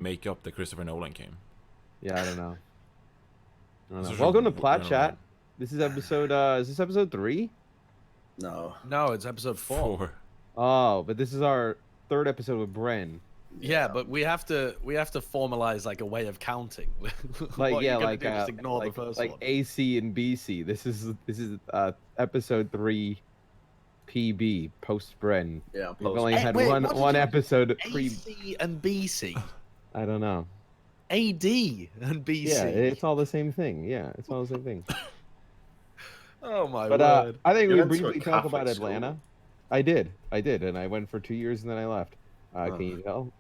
make up the Christopher Nolan game? Yeah, I don't know. It's Welcome to just Plat went Chat. around. This is episode. Is this episode 3? No. No, it's episode 4. Oh, but this is our 3rd episode with Bren. Yeah, but we have to formalize like a way of counting. Like What yeah, you're gonna like do is ignore the first like one. AC and BC. This is episode 3, PB post Bren. Yeah, We've only Hey, had wait, one what did one you- episode pre. AC and BC, I don't know. AD and BC. Yeah, it's all the same thing. Yeah, it's all the same thing. Oh my But word. I think You we went to a briefly talk Catholic about school. Atlanta. I did, and I went for 2 years and then I left. Oh. Can you tell?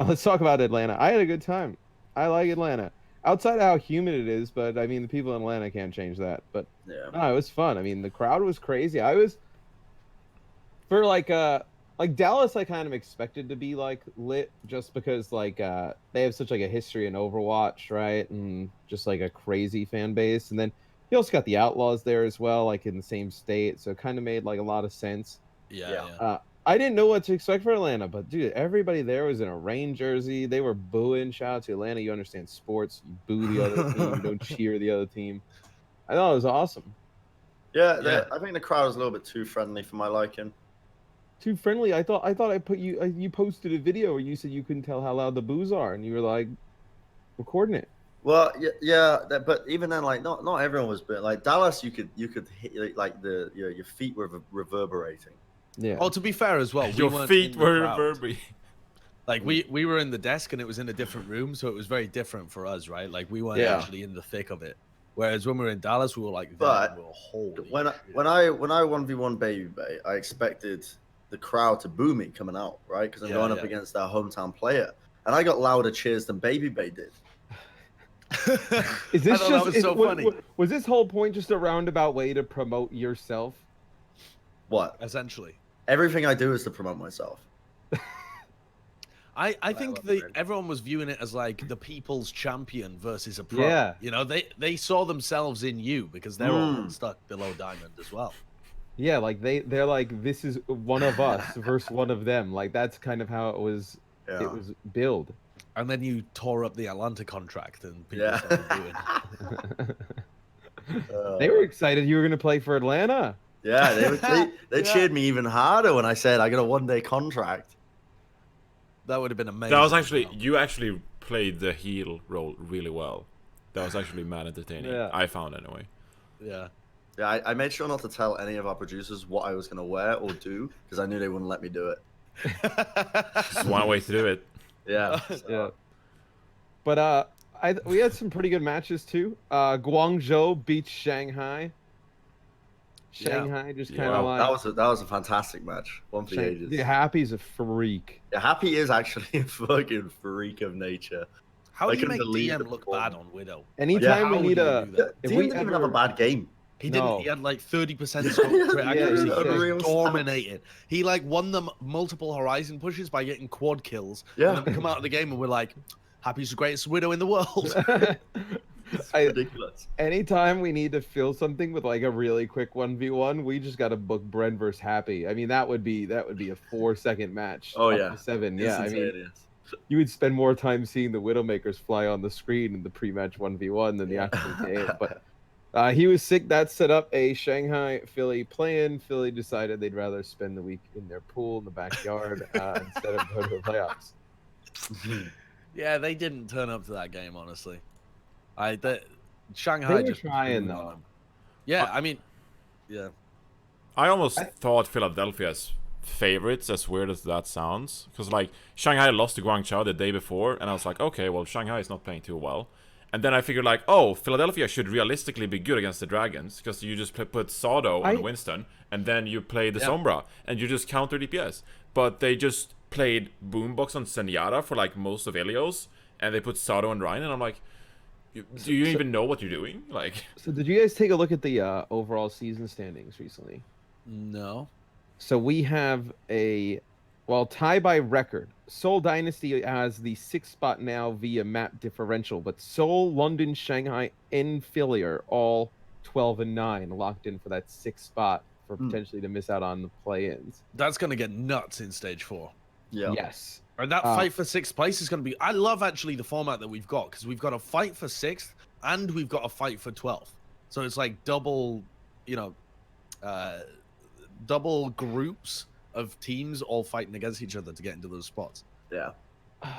Let's talk about Atlanta. I had a good time. I like Atlanta. Outside of how humid it is, but I mean the people in Atlanta can't change that. But Yeah. no, it was fun. I mean the crowd was crazy. I was for like Dallas. I kind of expected to be like lit just because they have such like a history in Overwatch, right? And just like a crazy fan base. And then you also got the Outlaws there as well, like in the same state. So it kind of made like a lot of sense. Yeah. I didn't know what to expect for Atlanta, but dude, everybody there was in a rain jersey. They were booing. Shout out to Atlanta. You understand sports. You boo the other team. You don't cheer the other team. I thought it was awesome. Yeah, I think the crowd was a little bit too friendly for my liking. Too friendly. I thought I put you. You posted a video where you said you couldn't tell how loud the boos are, and you were like recording it. Well, but even then, like, not everyone was, but like Dallas, you could hit like your feet were reverberating. Yeah. Oh, to be fair as well, we Your weren't feet in the were crowd. reverberating. Like we were in the desk and it was in a different room, so it was very different for us, right? Like we weren't Yeah. actually in the thick of it. Whereas when we were in Dallas, we were like, But we were holy. When I 1v1 Baby Bay, I expected the crowd to boo me coming out, right? Because I'm Yeah, going up yeah. against our hometown player, and I got louder cheers than Baby Bay did. Is this I thought that just was so funny. Was this whole point just a roundabout way to promote yourself? What? Essentially. Everything I do is to promote myself. I think love that Bren. everyone was viewing it as like the people's champion versus a pro. Yeah. You know, they saw themselves in you because they're all stuck below diamond as well. Yeah, like they're like, this is one of us versus one of them. Like that's kind of how it was. Yeah. It was billed. And then you tore up the Atlanta contract and people Yeah. started doing They were excited you were gonna play for Atlanta. Yeah, they cheered me even harder when I said I got a 1-day contract. That would have been amazing. That was actually you actually played the heel role really well. That was actually mad entertaining. Yeah. I found anyway. Yeah. Yeah, I made sure not to tell any of our producers what I was going to wear or do because I knew they wouldn't let me do it. It's one way to do it. Yeah. Yeah. But we had some pretty good matches too. Guangzhou beat Shanghai. Shanghai just kind of Yeah. like That was a fantastic match. One for the ages. Yeah, Happy's a freak. Yeah, Happy is actually a fucking freak of nature. How I do you couldn't make believe DM the look performance. bad on Widow? Anytime How we need do you a, do that? if Dean we didn't even ever, have a bad game. He didn't. No. He had like 30% scope crit accuracy. Yeah, He was unreal dominating. He like won them multiple Horizon pushes by getting quad kills. Yeah. And then we come out of the game and we're like, Happy's the greatest Widow in the world. It's I- ridiculous. anytime we need to fill something with like a really quick 1v1, we just got to book Bren versus Happy. I mean, that would be a 4-second match. Oh, up yeah. to 7. Yeah, I mean, Instantaneous. you would spend more time seeing the Widowmakers fly on the screen in the pre-match 1v1 than the actual game. But he was sick. That set up a Shanghai Philly play-in. Philly decided they'd rather spend the week in their pool in the backyard instead of go to the playoffs. Yeah, they didn't turn up to that game, honestly. Shanghai They were just trying, blew on though. them. Yeah, I mean, yeah. I almost thought Philadelphia's favorites, as weird as that sounds, because like Shanghai lost to Guangzhou the day before, and I was like, okay, well Shanghai is not playing too well, and then I figured like, oh, Philadelphia should realistically be good against the Dragons because you just put Sado on Winston, and then you play the Sombra, and you just counter DPS. But they just played Boombox on Zenyatta for like most of Ilios, and they put Sado on Ryan, and I'm like, do you even know what you're doing? Like, So did you guys take a look at the overall season standings recently? No. So we have tie by record. Seoul Dynasty has the 6th spot now via map differential, but Seoul, London, Shanghai, and Philly are all 12-9, locked in for that 6th spot for potentially to miss out on the play-ins. That's going to get nuts in stage 4. Yeah. Yes. And that fight for 6th place is going to be... I love, actually, the format that we've got, because we've got a fight for 6th, and we've got a fight for 12th. So it's like double, you know, double groups of teams all fighting against each other to get into those spots. Yeah.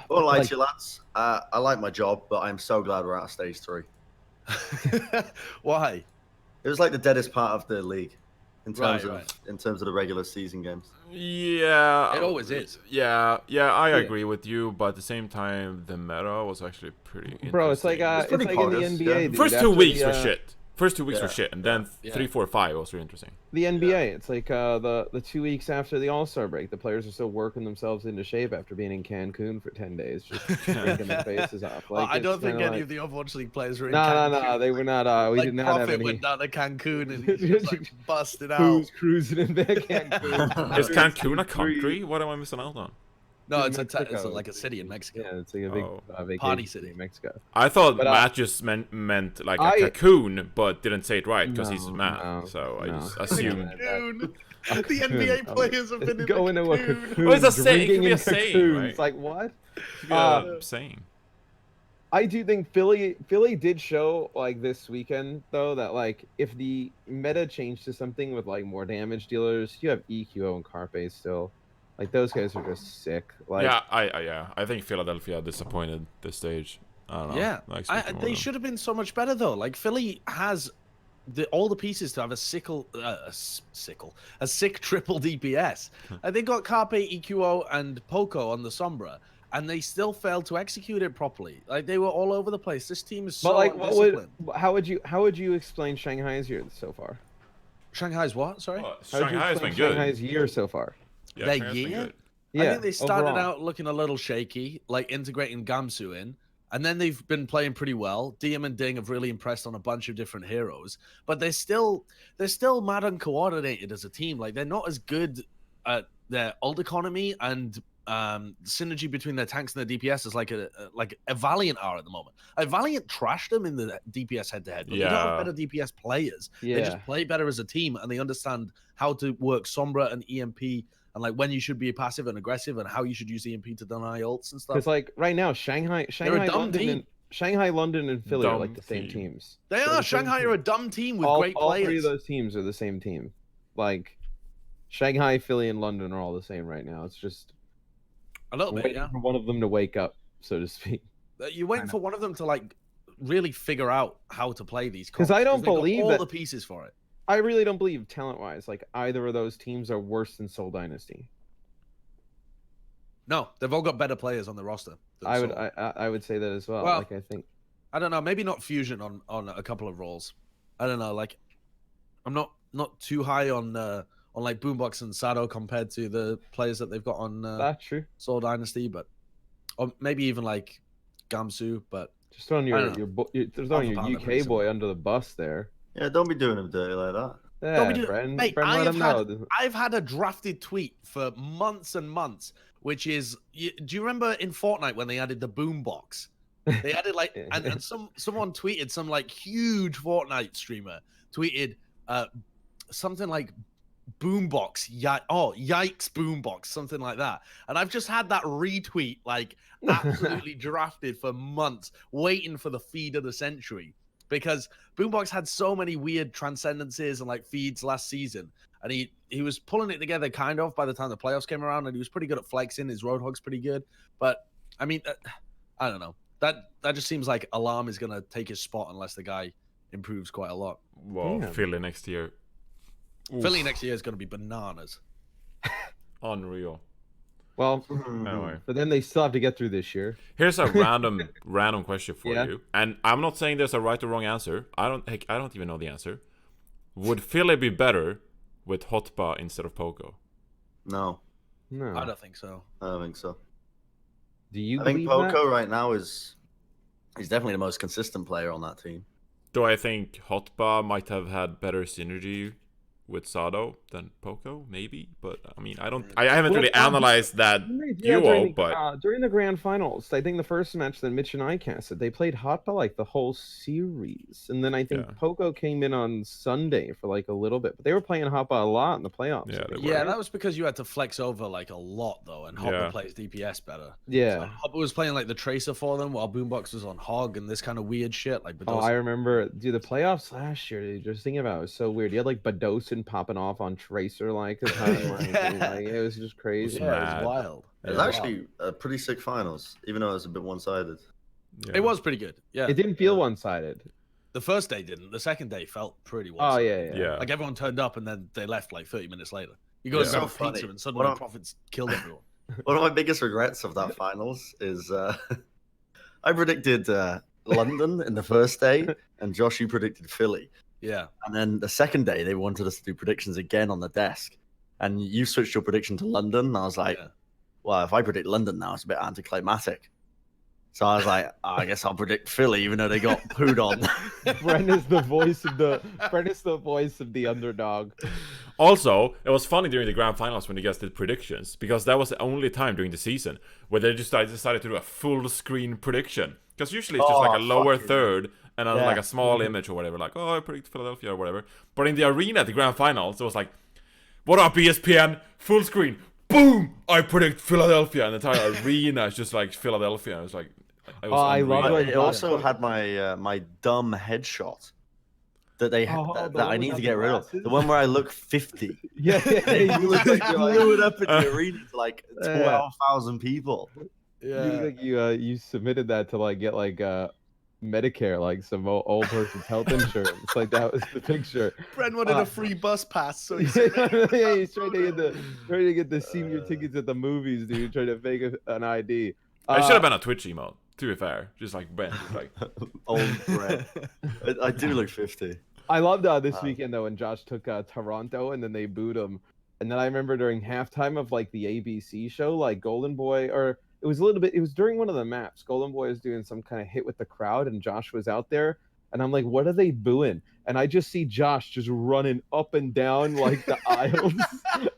Well, lie to you, lads. I like my job, but I'm so glad we're out of stage 3. Why? It was like the deadest part of the league in terms Right. of the regular season games. Yeah, It always is. Yeah, I agree with you, but at the same time, the meta was actually pretty interesting. Bro, it's like It's it's like in the bogus, NBA. yeah. Dude. First After 2 weeks the, were shit. First 2 weeks were yeah, shit, and then yeah. 3, 4, 5 was really interesting. The NBA, it's like the 2 weeks after the All-Star break, the players are still working themselves into shape after being in Cancun for 10 days, just drinking their faces off. Well, Like, I don't it's think kinda any like... of the Overwatch League players were in No, Cancun. they were not. We Like, did not have Prophet any. went down to Cancun and he just like busted out. Cruising in there, Cancun. Is Cancun a country? What am I missing out on? No, in it's Mexico. like a city in Mexico. Yeah, it's like a big vacation Party city in Mexico. I thought But, Matt just meant like a cocoon, but didn't say it right because he's Matt. So I just assumed. Cancun. The NBA players have been in going to a Cancun. cocoon. Well, it's a saying. It could drinking be in a saying, cocoons. right? Like what? Saying. I do think Philly did show like this weekend though that like if the meta changed to something with like more damage dealers, you have EQO and Carpe still. Like those guys are just sick. Like Yeah, I think Philadelphia disappointed this stage. I don't know. Yeah, I expected more they of them. should have been so much better though. Like Philly has all the pieces to have a sick triple DPS. And they got Carpe, EQO, and Poco on the Sombra, and they still failed to execute it properly. Like they were all over the place. This team is so but like undisciplined. how would you explain Shanghai's year so far? Shanghai's what? Sorry. Well, How would you Shanghai's explain been good. Shanghai's year so far. Yeah, Their Shanghai's been year? good. Yeah, I think they started overall. out looking a little shaky, like integrating Gamsu in, and then they've been playing pretty well. DM and Ding have really impressed on a bunch of different heroes, but they're still mad uncoordinated as a team. Like they're not as good at their ult economy and synergy between their tanks and their DPS as like a Valiant are at the moment. A Valiant trashed them in the DPS head-to-head, but they don't have better DPS players. Yeah. They just play better as a team, and they understand how to work Sombra and EMP, and like when you should be passive and aggressive, and how you should use EMP to deny ults and stuff. Because like right now, Shanghai, London, and Philly are like the same teams. They They're are. the same Shanghai are team. a dumb team with all, great all players. three of those teams are the same team. Like Shanghai, Philly, and London are all the same right now. It's just A little bit, waiting yeah. for one of them to wake up, so to speak. You're waiting for one of them to like really figure out how to play these. 'Cause I don't they've got believe all that- the pieces for it. I really don't believe talent-wise, like either of those teams are worse than Seoul Dynasty. No, they've all got better players on the roster. than I would, Seoul. I would say that as well. Well, Like I think I don't know. Maybe not Fusion on a couple of roles. I don't know. Like, I'm not too high on like Boombox and Sado compared to the players that they've got on that's true. Seoul Dynasty, but or maybe even like Gamsu. But Just throwing I your don't throwing Alpha your Panda, pretty UK boy under the bus there. Yeah, don't be doing him dirty like that. Yeah, Don't be doing- Bren, Mate, Bren, let him know. I've had a drafted tweet for months and months, which is, do you remember in Fortnite when they added the boombox? They added like, and someone tweeted, some like huge Fortnite streamer tweeted something like boombox, yikes boombox, something like that. And I've just had that retweet like absolutely drafted for months, waiting for the feed of the century. Because Boombox had so many weird transcendences and like feeds last season, and he was pulling it together kind of by the time the playoffs came around, and he was pretty good at flexing. His Roadhog's pretty good, but I mean, I don't know. That just seems like Alarm is gonna take his spot unless the guy improves quite a lot. Well, Yeah. Philly next year. Oof. Philly next year is gonna be bananas. Unreal. Well, Anyway, but then they still have to get through this year. here's a random question for Yeah. you, and I'm not saying there's a right or wrong answer. I don't even know the answer. Would Philly be better with Hotba instead of Poco? No, No, I don't think so. I don't think so. do you I think believe Poco that? right now is he's definitely the most consistent player on that team. Do I think Hotba might have had better synergy with Sado? than Poco, maybe. But I mean, I haven't really analyzed that duo, but during the grand finals, I think the first match that Mitch and I casted, they played Hotba like the whole series, and then I think Poco came in on Sunday for like a little bit, but they were playing Hotba a lot in the playoffs. Yeah, that was because you had to flex over like a lot though, and Hotba plays DPS better. Yeah, so Hotba was playing like the Tracer for them, while Boombox was on Hog and this kind of weird shit. Like, I remember, dude, the playoffs last year. Dude, just thinking about it was so weird. You had like Badosin popping off on Tracer like, it was just crazy. Yeah, it was wild. It was actually a pretty sick finals, even though it was a bit one-sided. Yeah. It was pretty good. Yeah, it didn't feel one-sided. The first day didn't. The second day felt pretty one-sided. Oh yeah. Like everyone turned up and then they left like 30 minutes later. You go to grab a pizza and suddenly Profits killed everyone. One of my biggest regrets of that finals is I predicted London in the first day, and Josh, you predicted Philly. Yeah. And then the second day, they wanted us to do predictions again on the desk. And you switched your prediction to London. And I was like, well, if I predict London now, it's a bit anticlimactic. So I was like, I guess I'll predict Philly, even though they got pooed on. Bren is the voice of the underdog. Also, it was funny during the grand finals when you guys did predictions, because that was the only time during the season where they just decided to do a full screen prediction. Because usually it's just like a lower third and like a small image or whatever, like, oh, I predict Philadelphia or whatever. But in the arena at the grand finals, it was like, what up, ESPN? Full screen. Boom! I predict Philadelphia. And the entire arena is just like Philadelphia. It was like, I love it. It also had my my dumb headshot that they that I need to get rid of. The one where I look 50. Yeah, you look like you blew it up in the arena to like 12,000 people. Yeah, you submitted that to like get like Medicare, like some old person's health insurance. Like that was the picture. Bren wanted a free bus pass, so he's he's trying to get the senior tickets at the movies, dude. Trying to fake an ID. I should have been a Twitch emote, to be fair. Just like Ben, like old Bren. I do look 50. I loved this weekend though when Josh took Toronto and then they booed him. And then I remember during halftime of like the ABC show, like Golden Boy, or it was during one of the maps. Golden Boy was doing some kind of hit with the crowd and Josh was out there. And I'm like, what are they booing? And I just see Josh just running up and down like the aisles.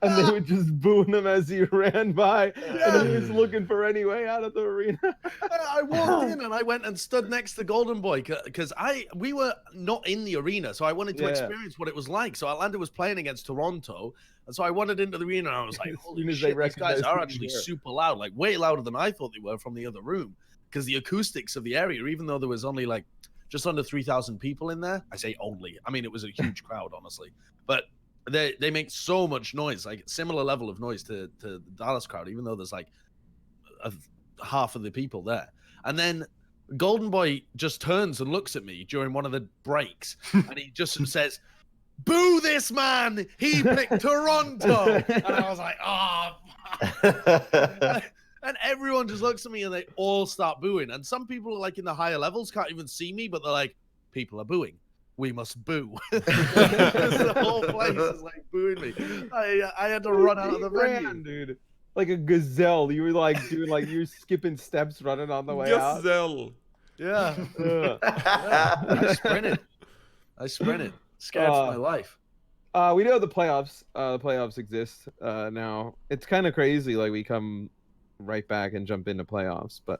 And they were just booing him as he ran by. And he was looking for any way out of the arena. I walked in and I went and stood next to Golden Boy because we were not in the arena. So I wanted to experience what it was like. So Atlanta was playing against Toronto. And so I wandered into the arena and I was like, holy shit, these guys are actually super loud. Like way louder than I thought they were from the other room. Because the acoustics of the area, even though there was only like just under 3,000 people in there. I say only. I mean, it was a huge crowd, honestly. But they make so much noise, like similar level of noise to the Dallas crowd, even though there's like half of the people there. And then Golden Boy just turns and looks at me during one of the breaks, and he just says, "Boo this man! He picked Toronto!" And I was like, "Oh." And everyone just looks at me and they all start booing. And some people like in the higher levels can't even see me, but they're like, people are booing. We must boo. The whole place is like booing me. I had to run out of the venue. Dude. Like a gazelle. You were like doing like you were skipping steps running on the way out. Gazelle. Yeah. I sprinted. Scared for my life. We know the playoffs. The playoffs exist now. It's kind of crazy. Like we come right back and jump into playoffs, but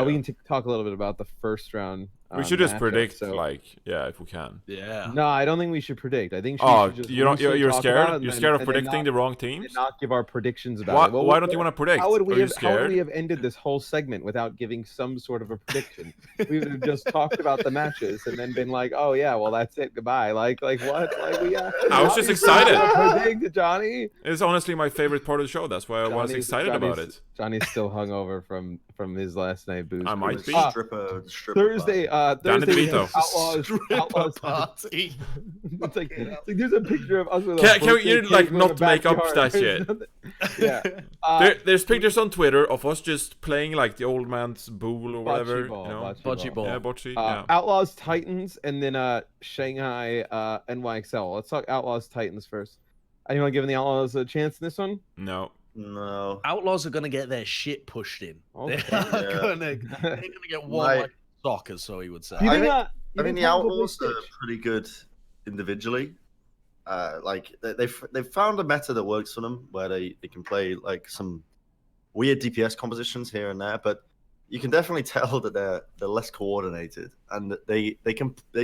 we can talk a little bit about the first round. We should just predict, like, if we can. Yeah. No, I don't think we should predict. I think you're scared. You're scared of predicting the wrong teams. Not give our predictions about it. Well, why don't you want to predict? How would we have ended this whole segment without giving some sort of a prediction? We would have just talked about the matches and then been like, "Oh yeah, well that's it. Goodbye." Like what? Like we. I was just excited. Predict, Johnny. It's honestly my favorite part of the show. That's why I was excited about it. Johnny's still hungover from his last night booze. I might be. Thursday. Thursday. Outlaws party. It's like there's a picture of us with can you like not make up that shit? Yeah. There's pictures on Twitter of us just playing like the old man's bool or whatever. Bocce ball. Yeah, bocce. Outlaws Titans and then Shanghai NYXL. Let's talk Outlaws Titans first. Anyone giving the Outlaws a chance in this one? No. Outlaws are gonna get their shit pushed in. Okay. They're gonna get one like soccer, so he would say. I mean, the Outlaws are pretty good individually. like they've found a meta that works for them where they can play like some weird DPS compositions here and there, but you can definitely tell that they're less coordinated, and that they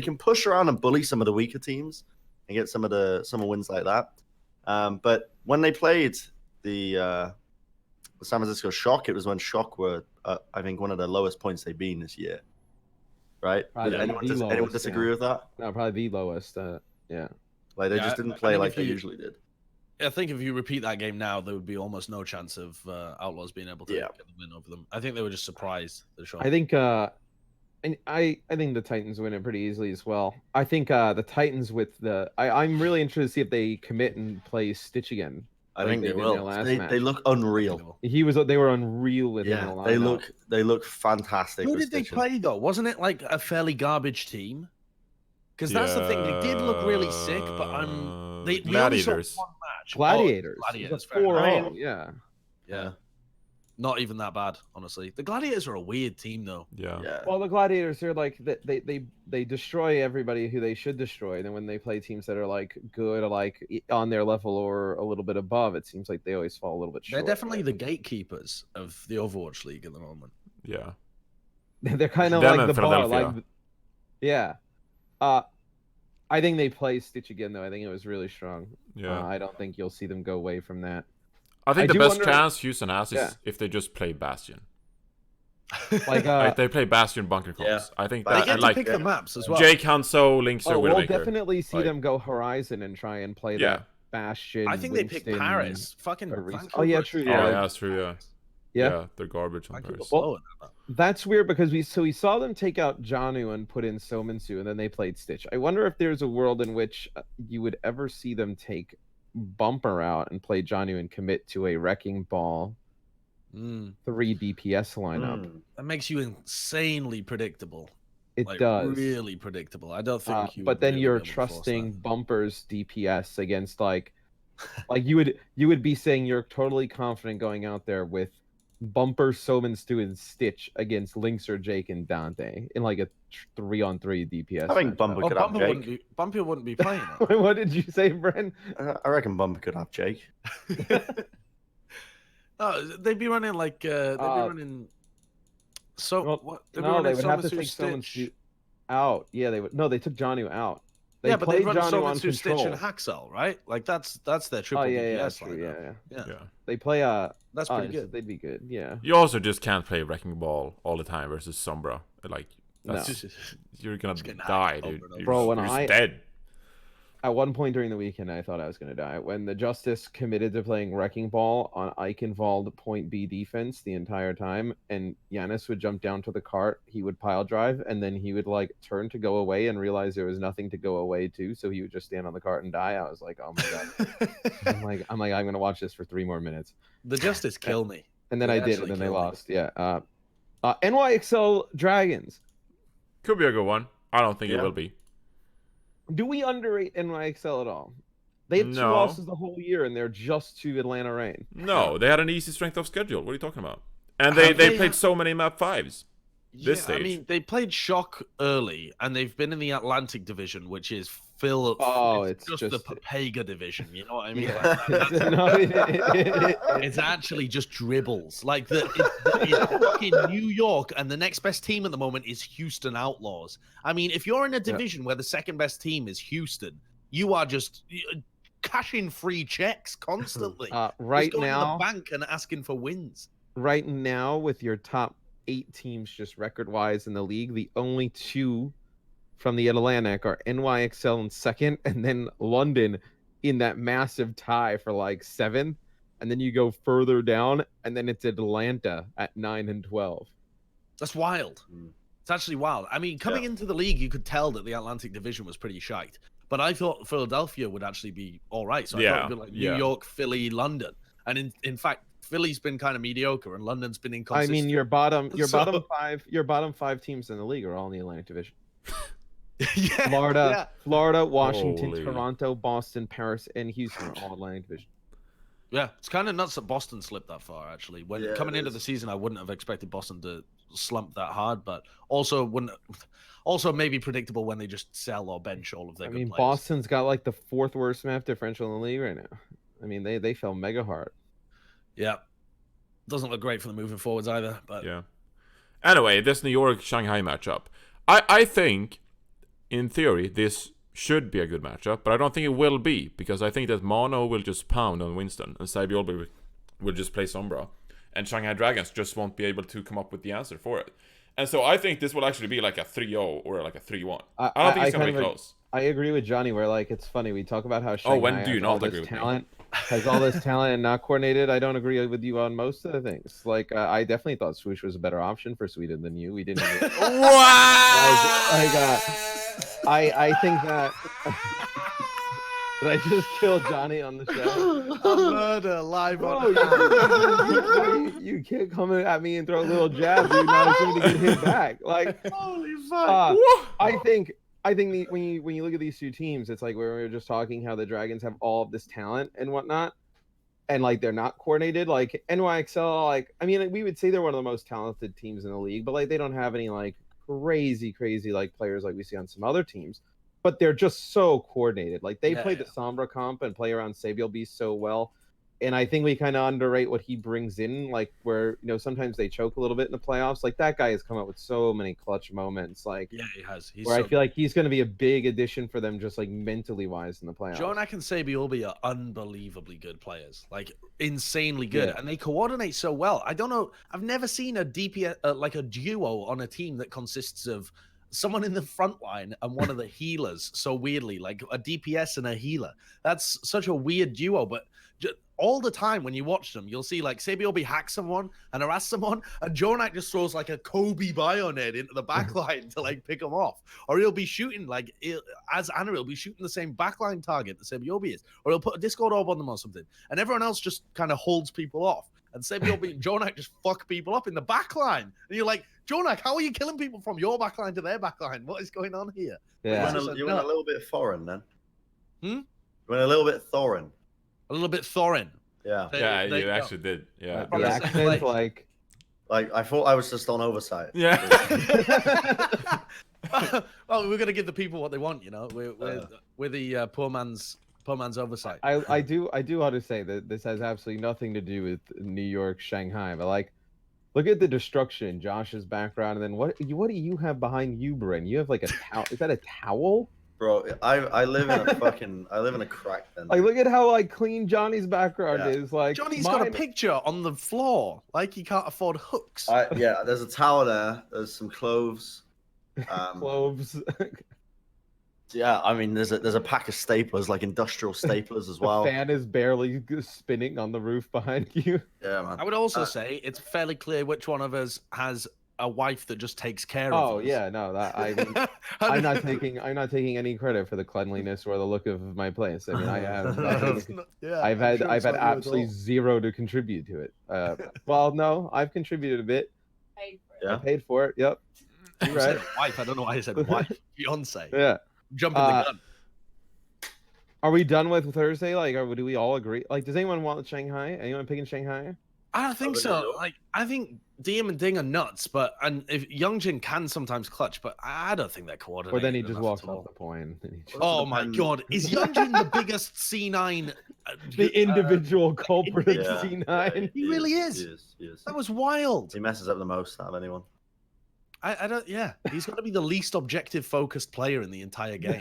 can push around and bully some of the weaker teams and get some wins like that. But when they played the San Francisco Shock, it was when Shock were I think one of the lowest points they've been this year. Right? Anyone disagree with that? No, probably the lowest. Yeah. Like they just didn't play like they usually did. I think if you repeat that game now, there would be almost no chance of Outlaws being able to get the win over them. I think they were just surprised. I think, and I think the Titans win it pretty easily as well. I think the Titans with I'm really interested to see if they commit and play Stitch again. I think they will. They look unreal. They were unreal with him. Yeah, they look fantastic. Who did they play though? Wasn't it like a fairly garbage team? Because that's the thing. They did look really sick, but we only saw one match. Gladiators. Gladiators. 4-0. Yeah. Not even that bad, honestly. The Gladiators are a weird team, though. Yeah. Well, the Gladiators are like they destroy everybody who they should destroy. And then when they play teams that are like good, or like on their level or a little bit above, it seems like they always fall a little bit short. They're definitely the gatekeepers of the Overwatch League at the moment. Yeah. They're kind of like the bar. Like, yeah. I think they play Stitch again, though. I think it was really strong. Yeah. I don't think you'll see them go away from that. I think the best chance Houston has is if they just play Bastion. Like they play Bastion Bunker Cops. Yeah. I think But that they get to pick the maps as well. Jake, Hanso, Linkster, we'll Widowmaker. definitely see them go Horizon and try and play that Bastion. I think Winston, they pick Paris. Fucking Oh yeah, true. Oh yeah, that's true. Yeah. Yeah, they're garbage on Paris. Well, that's weird because we saw them take out Janu and put in Sominsu, and then they played Stitch. I wonder if there's a world in which you would ever see them take Bumper out and play Janu and commit to a Wrecking Ball 3 DPS lineup. That makes you insanely predictable. It does. Really predictable. I don't think you but then you're trusting Bumper's DPS against like you would be saying you're totally confident going out there with Bumper, Sominsu, and Stitch against Lynx or Jake and Dante in like a 3-on-3 DPS. I think Bumper could have Jake. Bumper wouldn't be playing it. What did you say, Bren? I reckon Bumper could have Jake. They'd be running like they'd be running. So what? They would have to take Sominsu out. Yeah, they would. No, they took Janu out. But they run Sominsu, Stitch, and Haxel, right? Like that's their triple DPS. Yeah. They play that's pretty good. They'd be good. Yeah. You also just can't play Wrecking Ball all the time versus Sombra. Like that's you're gonna die, dude. Bro, you're dead. At one point during the weekend, I thought I was going to die. When the Justice committed to playing Wrecking Ball on Eichenwald point B defense the entire time, and Giannis would jump down to the cart, he would pile drive, and then he would like turn to go away and realize there was nothing to go away to, so he would just stand on the cart and die. I was like, oh my god. I'm going to watch this for 3 more minutes. The Justice killed me. And then I did, and then they lost. Yeah. NYXL Dragons. Could be a good one. I don't think it will be. Do we underrate NYXL at all? They had 2 losses the whole year, and they're just to Atlanta Reign. No, they had an easy strength of schedule. What are you talking about? And they played so many map 5s this stage. I mean, they played Shock early, and they've been in the Atlantic division, which is Phil. Oh, it's just the Papega division. You know what I mean? Yeah. It's actually just dribbles. Like it's fucking New York, and the next best team at the moment is Houston Outlaws. I mean, if you're in a division where the second best team is Houston, you are just cashing free checks constantly. Right just now, going to the bank and asking for wins. Right now, with your top 8 teams just record-wise in the league, the only 2 from the Atlantic are NYXL in 2nd, and then London in that massive tie for like 7th, and then you go further down, and then it's Atlanta at 9 and 12. That's wild. It's actually wild. I mean, coming into the league, you could tell that the Atlantic division was pretty shite, but I thought Philadelphia would actually be all right. So I thought it would be like New York, Philly, London, and in fact, Philly's been kind of mediocre, and London's been inconsistent. I mean, your bottom 5 teams in the league are all in the Atlantic division. Florida, Washington, Toronto, Boston, Paris, and Houston are all Atlantic division. Yeah, it's kind of nuts that Boston slipped that far. Actually, when coming into the season, I wouldn't have expected Boston to slump that hard, but also maybe predictable when they just sell or bench all of their I good mean, players. Boston's got like the 4th worst map differential in the league right now. I mean, they fell mega hard. Yeah, doesn't look great for them moving forwards either. But Yeah. Anyway, this New York Shanghai matchup. I think, in theory, this should be a good matchup, but I don't think it will be, because I think that Mono will just pound on Winston, and Sabiolbi will just play Sombra, and Shanghai Dragons just won't be able to come up with the answer for it. And so I think this will actually be like a 3-0 or like a 3-1. I don't think it's going to be close. I agree with Johnny, where like it's funny, we talk about how Shanghai when do you has all not agree this with me? talent, has all this talent and not coordinated. I don't agree with you on most of the things. Like I definitely thought Swoosh was a better option for Sweden than you. We didn't. I think that. Did I just kill Johnny on the show? murder live on. You can't come at me and throw a little jab. You're not assuming to get hit back. Like, Holy fuck! I think when you look at these two teams, it's like we were just talking how the Dragons have all of this talent and whatnot, and like they're not coordinated. Like NYXL, like I mean, we would say they're one of the most talented teams in the league, but like they don't have any like crazy like players like we see on some other teams. But they're just so coordinated. Like they play the Sombra comp and play around Sabiolbi so well. And I think we kind of underrate what he brings in, like where, sometimes they choke a little bit in the playoffs. Like that guy has come up with so many clutch moments. Like, yeah, he has. I feel like he's going to be a big addition for them, just like mentally wise in the playoffs. Jonak and Sabiolbi are unbelievably good players, like insanely good, and they coordinate so well. I don't know. I've never seen a DPS like a duo on a team that consists of someone in the front line and one of the healers. So weirdly, like a DPS and a healer. That's such a weird duo, but all the time when you watch them, you'll see like Sabiolbi hack someone and harass someone, and Jonak just throws like a Kobe bayonet into the backline to like pick them off. Or he'll be shooting as Anna, he'll be shooting the same backline target that Sabiolbi is. Or he'll put a Discord orb on them or something. And everyone else just kind of holds people off. And Sabiolbi and Jonak just fuck people up in the backline. And you're like, Jonak, how are you killing people from your backline to their backline? What is going on here? Yeah. You went a little bit foreign then. You went a little bit Thorin. A little bit Thorin. Yeah. Yeah, you actually did. Yeah. The accent, like I thought I was just on oversight. Yeah. Well, we're gonna give the people what they want, We're the poor man's oversight. I do want to say that this has absolutely nothing to do with New York, Shanghai, but like, look at the destruction in Josh's background, and then what do you have behind you, Bren? You have like a towel. Is that a towel? Bro, I live in a crack den. Like, look at how like clean Johnny's background is. Like, Johnny's got a picture on the floor, like he can't afford hooks. Yeah, there's a towel there. There's some clothes. Cloves. Yeah, I mean, there's a pack of staplers, like industrial staplers as well. The fan is barely spinning on the roof behind you. Yeah, man. I would also say it's fairly clear which one of us has a wife that just takes care of us. Oh yeah, no, that I'm not taking any credit for the cleanliness or the look of my place. I mean, I have I've had absolutely zero to contribute to it. Well, no, I've contributed a bit. Yeah. I paid for it. Yep. You said wife. I don't know why I said wife. Fiance. Yeah. Jumping the gun. Are we done with Thursday? Like, do we all agree? Like, does anyone want Shanghai? Anyone picking Shanghai? I don't think so. Like, I think Diem and Ding are nuts, and if Youngjin can sometimes clutch, but I don't think they're coordinated. Or then he just walks off the point. Oh my god, is Youngjin the biggest C9? The individual culprit of C9. He really is. He is. That was wild. He messes up the most out of anyone. I don't. Yeah, he's got to be the least objective focused player in the entire game.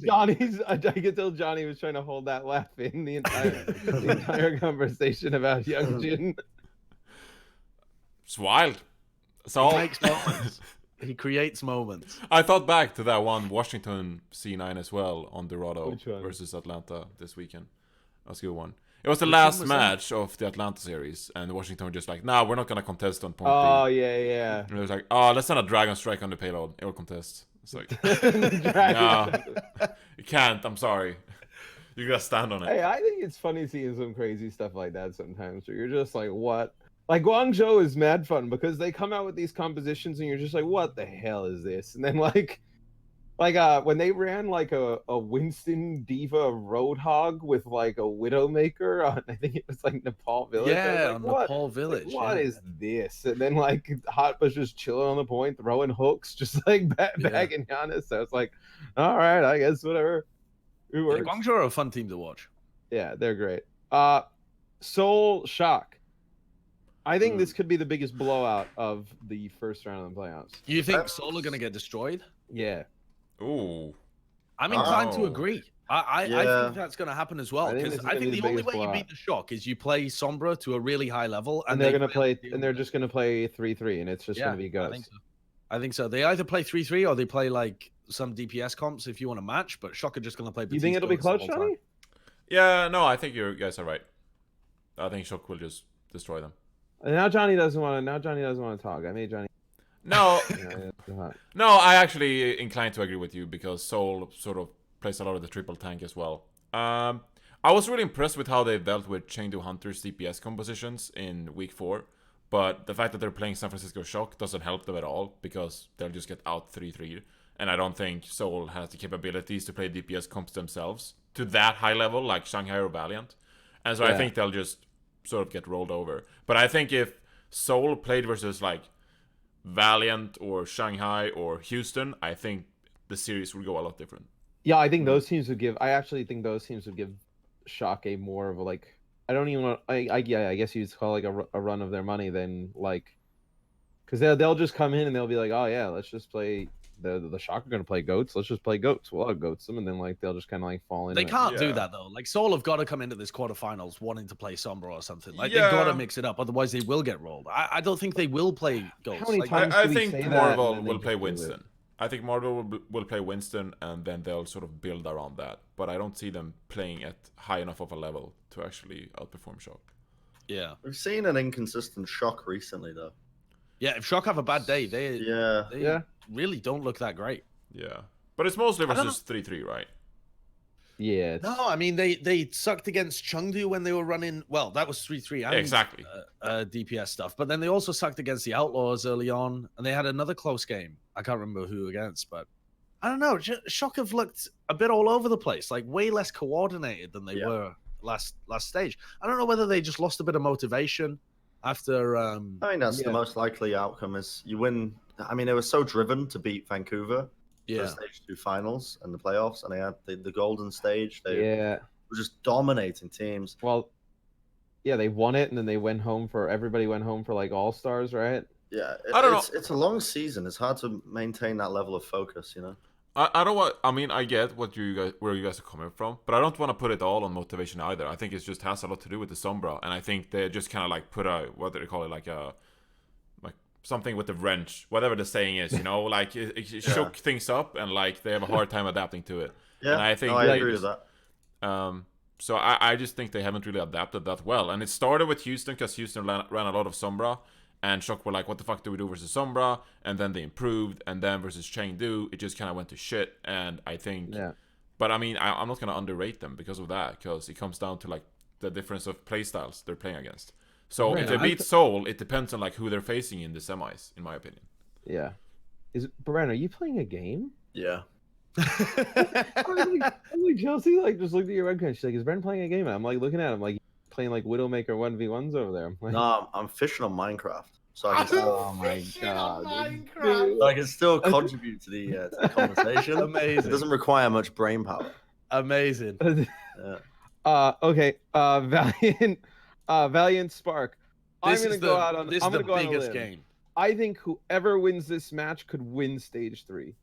Johnny's. I can tell Johnny was trying to hold that laugh in the entire conversation about Youngjin. It's wild. So he makes moments. He creates moments. I thought back to that one Washington C9 as well on Dorado versus Atlanta this weekend. That was a good one. It was the last match of the Atlanta series, and Washington were just like, "Nah, we're not gonna contest on point B." Oh yeah. And it was like, "Oh, let's send a Dragon Strike on the payload. It will contest." It's like, no, you can't. I'm sorry. You gotta stand on it. Hey, I think it's funny seeing some crazy stuff like that sometimes, where you're just like, "What?" Like Guangzhou is mad fun because they come out with these compositions, and you're just like, "What the hell is this?" And then like Like when they ran like a Winston Diva Roadhog with like a Widowmaker on, I think it was like Nepal Village. I was Yeah, like, on what? Nepal Village. What yeah. is this? And then like Hot was just chilling on the point, throwing hooks, just like bagging Giannis. So it's like, all right, I guess whatever. It Yeah, works. Guangzhou are a fun team to watch. Yeah, they're great. Seoul Shock. I think this could be the biggest blowout of the first round of the playoffs. You think Seoul are going to get destroyed? Yeah. Ooh. I'm inclined to Oh. agree. I think that's going to happen as well. I think Because this is I gonna think be the the only biggest way you beat blowout. the Shock is you play Sombra to a really high level, And they're they gonna play, deal and they're with just gonna play 3-3, and it's just Yeah, gonna be I ghosts. think so. I think so. They either play 3-3 or they play like some DPS comps if you want to match, but Shock are just going to play You think it'll be Batiste close, the whole time. Johnny? Yeah, no, I think you guys are right. I think Shock will just destroy them. And now Johnny doesn't want to. Now Johnny doesn't want to talk. I made Johnny. No, Yeah, no, I actually inclined to agree with you because Seoul sort of plays a lot of the triple tank as well. I was really impressed with how they dealt with Chengdu Hunter's DPS compositions in week 4, but the fact that they're playing San Francisco Shock doesn't help them at all because they'll just get out 3-3. And I don't think Seoul has the capabilities to play DPS comps themselves to that high level like Shanghai or Valiant. And so I think they'll just sort of get rolled over. But I think if Seoul played versus like Valiant or Shanghai or Houston, I think the series would go a lot different. Yeah, I think those teams would give. I actually think those teams would give Shock a more of a like. I don't even want. I guess you'd call like a run of their money than like, because they'll just come in and they'll be like, oh yeah, let's just play. The Shock are gonna play goats. Let's just play goats. We'll goats them, and then like they'll just kind of like fall in. They can't do Yeah. that though. Like Seoul have got to come into this quarterfinals wanting to play Sombra or something. Like Yeah. they've got to mix it up, otherwise they will get rolled. I don't think they will play Ghosts. many Like, times- I do we think say that, Marvel and then will they play just do it? Winston. I think Marvel will play Winston, and then they'll sort of build around that. But I don't see them playing at high enough of a level to actually outperform Shock. yeah, We've seen an inconsistent Shock recently, though. yeah. If Shock have a bad day, they Yeah. really don't look that great. Yeah, but it's mostly I don't versus 3-3, right? Yeah. No, I mean they sucked against Chengdu when they were running. Well, that was 3-3. and, Exactly. DPS stuff, but then they also sucked against the Outlaws early on, and they had another close game. I can't remember who against, but I don't know. Shock have looked a bit all over the place, like way less coordinated than they were last stage. I don't know whether they just lost a bit of motivation after. I think that's the most likely outcome is you win. I mean, they were so driven to beat Vancouver for the stage 2 finals and the playoffs, and they had the golden stage. They were just dominating teams. Well, yeah, they won it, and then they went home for everybody went home for like All Stars, right? Yeah, I don't know. It's a long season. It's hard to maintain that level of focus, you know. I don't want. I mean, I get where you guys are coming from, but I don't want to put it all on motivation either. I think it just has a lot to do with the Sombra, and I think they just kind of like put a what do they call it, like something with the wrench, whatever the saying is, you know, like it shook things up, and like they have a hard time adapting to it. Yeah, and I think I they agree just, with that. So I just think they haven't really adapted that well, and it started with Houston because Houston ran a lot of Sombra. And Shock were like, what the fuck do we do versus Sombra? And then they improved. And then versus Chengdu, it just kind of went to shit. And I think... Yeah. But I mean, I'm not going to underrate them because of that. Because it comes down to like the difference of playstyles they're playing against. So if they beat Seoul, it depends on like who they're facing in the semis, in my opinion. Yeah. Bren, are you playing a game? Yeah. I'm like, Chelsea like just looked at your webcam. She's like, "Is Bren playing a game?" And I'm like looking at him like playing like Widowmaker 1v1s over there. I'm like, No, I'm fishing on Minecraft, so I can oh my god, so I can still contribute to the conversation. Amazing. It doesn't require much brain power. Amazing. Yeah. Okay. Valiant Spark. I'm gonna go out on. This I'm is gonna the go on a biggest limb. game. I think whoever wins this match could win stage 3.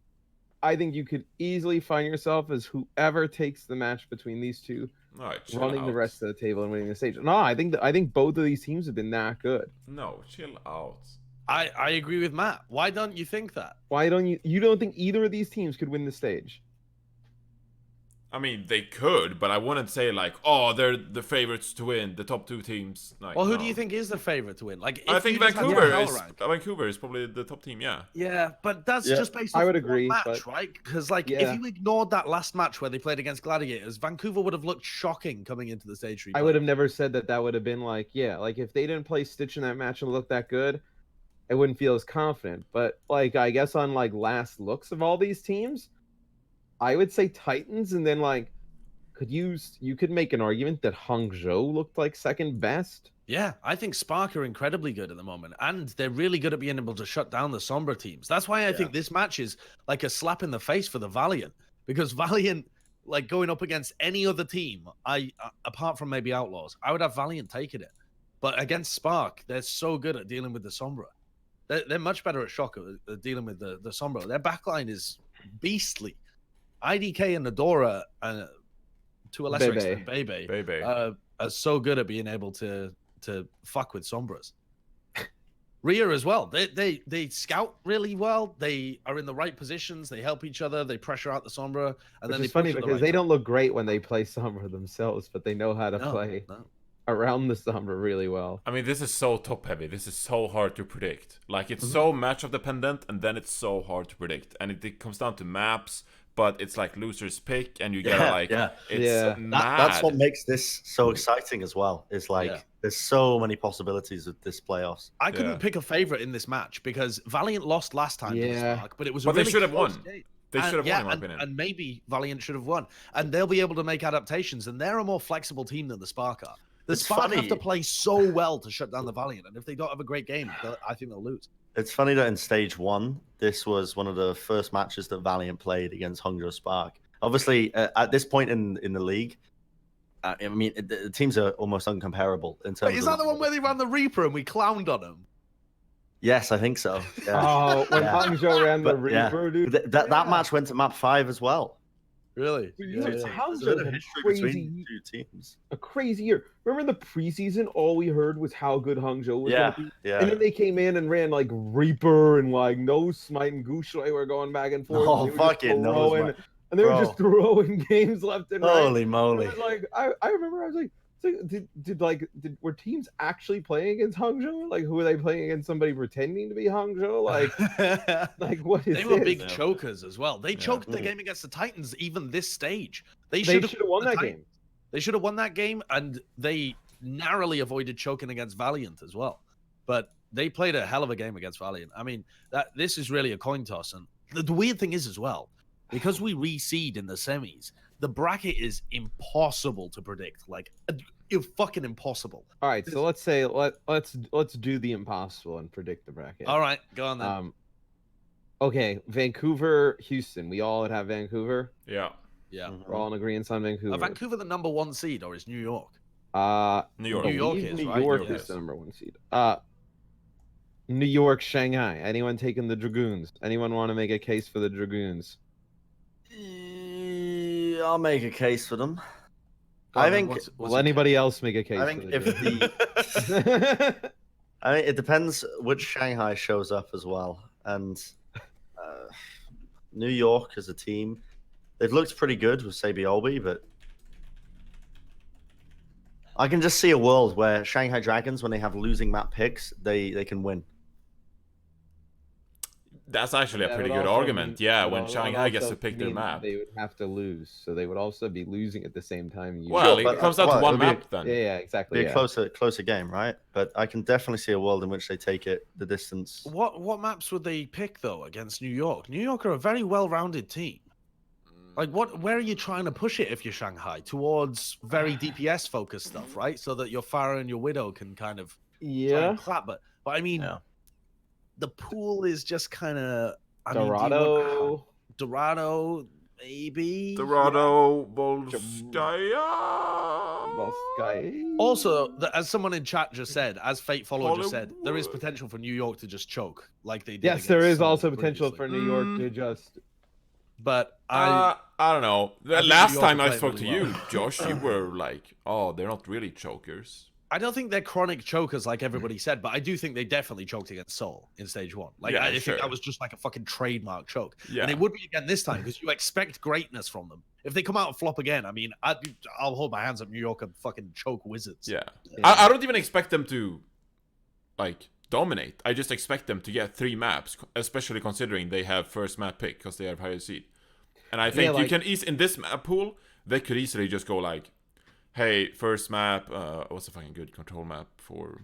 I think you could easily find yourself as whoever takes the match between these two, Alright, chill running the out. rest of the table and winning the stage. No, I think both of these teams have been that good. No, chill out. I agree with Matt. Why don't you think that? Why don't you don't think either of these teams could win the stage? I mean, they could, but I wouldn't say like, oh, they're the favorites to win, the top 2 teams. Like, Well, who no. do you think is the favorite to win? Like, I if think you just had Vancouver your is power rank- Vancouver is probably the top team, yeah. Yeah, but that's Yeah, just based I off would of one agree, match, but- right? Because like, Yeah. if you ignored that last match where they played against Gladiators, Vancouver would have looked shocking coming into the stage replay. I would have never said that would have been like, yeah, like if they didn't play Stitch in that match and look that good, I wouldn't feel as confident. But like, I guess on like last looks of all these teams, I would say Titans, and then like, you could make an argument that Hangzhou looked like second best. Yeah, I think Spark are incredibly good at the moment, and they're really good at being able to shut down the Sombra teams. That's why I think this match is like a slap in the face for the Valiant, because Valiant, like going up against any other team, apart from maybe Outlaws, I would have Valiant taking it. But against Spark, they're so good at dealing with the Sombra. They're much better at Shock at dealing with the Sombra. Their backline is beastly. IDK and Nadora, to a lesser extent, Bebe, are so good at being able to fuck with Sombras. Rhea as well. They scout really well. They are in the right positions. They help each other. They pressure out the Sombra, and then It's funny because they don't look great when they play Sombra themselves, but they know how to play around the Sombra really well. I mean, this is so top heavy. This is so hard to predict. Like, it's so matchup dependent, and then it's so hard to predict. And it comes down to maps, but it's like loser's pick, and you gotta it's mad. That's what makes this so exciting as well. Is like there's so many possibilities with this playoffs. I couldn't pick a favorite in this match because Valiant lost last time to Spark, but it was a they really should have won. game. They should have won, in my opinion. And maybe Valiant should have won, and they'll be able to make adaptations. And they're a more flexible team than the Spark are. The Spark have to play so well to shut down the Valiant, and if they don't have a great game, I think they'll lose. It's funny that in stage 1, this was one of the first matches that Valiant played against Hangzhou Spark. Obviously, at this point in the league, I mean, the teams are almost uncomparable in terms. Is that the one where they ran the Reaper and we clowned on them? Yes, I think so. Yeah. Oh, when Hangzhou ran the Reaper, dude. That match went to map 5 as well. Really? Hangzhou had a crazy year. Remember in the preseason, all we heard was how good Hangzhou was going to be? Yeah. And then they came in and ran like Reaper and like No Smite and Gushui were going back and forth. Oh, fucking No Smite. And they were just throwing games left and right. Holy moly. And like, I remember I was like, were teams actually playing against Hangzhou? Like, who were they playing against? Somebody pretending to be Hangzhou? Like what is They were big chokers as well. They choked the game against the Titans even this stage. They should have won that game. They should have won that game, and they narrowly avoided choking against Valiant as well. But they played a hell of a game against Valiant. I mean, this is really a coin toss. And the weird thing is as well, because we reseed in the semis, the bracket is impossible to predict. Like, fucking impossible. All right, so let's say let's do the impossible and predict the bracket. All right, go on then. Okay, Vancouver, Houston. We all would have Vancouver. Yeah. We're all in agreement on Vancouver. Are Vancouver the number 1 seed, or is New York? New York. New York is, New right? York is the number 1 seed. New York, Shanghai. Anyone taking the Dragoons? Anyone want to make a case for the Dragoons? I'll make a case for them. I think. Will anybody else make a case? I think for if the. I mean, it depends which Shanghai shows up as well, and New York as a team, they've looked pretty good with Sabiolbi, but I can just see a world where Shanghai Dragons, when they have losing map picks, they can win. That's actually a pretty good argument. When Shanghai gets to pick their map. They would have to lose, so they would also be losing at the same time. Well, it comes down to one map then. Yeah, exactly. Be a closer game, right? But I can definitely see a world in which they take it the distance. What maps would they pick though against New York? New York are a very well-rounded team. Like, where are you trying to push it if you're Shanghai? Towards very DPS focused stuff, right? So that your Pharah and your Widow can kind of try and clap. But I mean, the pool is just kind of Dorado, maybe. Dorado, Volskaya. Also, as someone in chat just said, as Fate Follow just said, there is potential for New York to just choke like they did. Yes, there is also potential for New York to just. But I don't know. The last time I spoke to you, Josh, you were like, "Oh, they're not really chokers." I don't think they're chronic chokers like everybody said, but I do think they definitely choked against Seoul in stage 1. Like, I think that was just like a fucking trademark choke. Yeah. And it would be again this time because you expect greatness from them. If they come out and flop again, I mean, I'll hold my hands up. New York and fucking choke wizards. Yeah. I don't even expect them to, like, dominate. I just expect them to get 3 maps, especially considering they have first map pick because they have higher seed. And I think you can in this map pool, they could easily just go like, hey, first map, what's a fucking good control map for...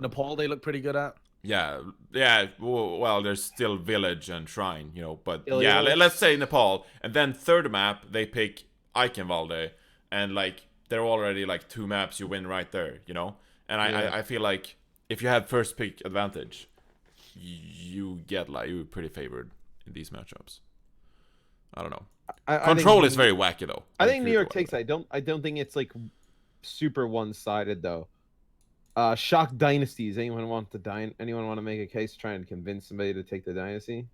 Nepal, they look pretty good at. Yeah, well, there's still Village and Shrine, you know, but Ilios. yeah, let's say Nepal, and then third map they pick Eichenwalde, and like they're already like 2 maps you win right there, you know, and I feel like if you have first pick advantage, you get like you're pretty favored in these matchups. I don't know. Control is very wacky though. I think New York takes. I don't think it's like super one-sided though. Shock dynasties. Anyone want to make a case trying to convince somebody to take the dynasty?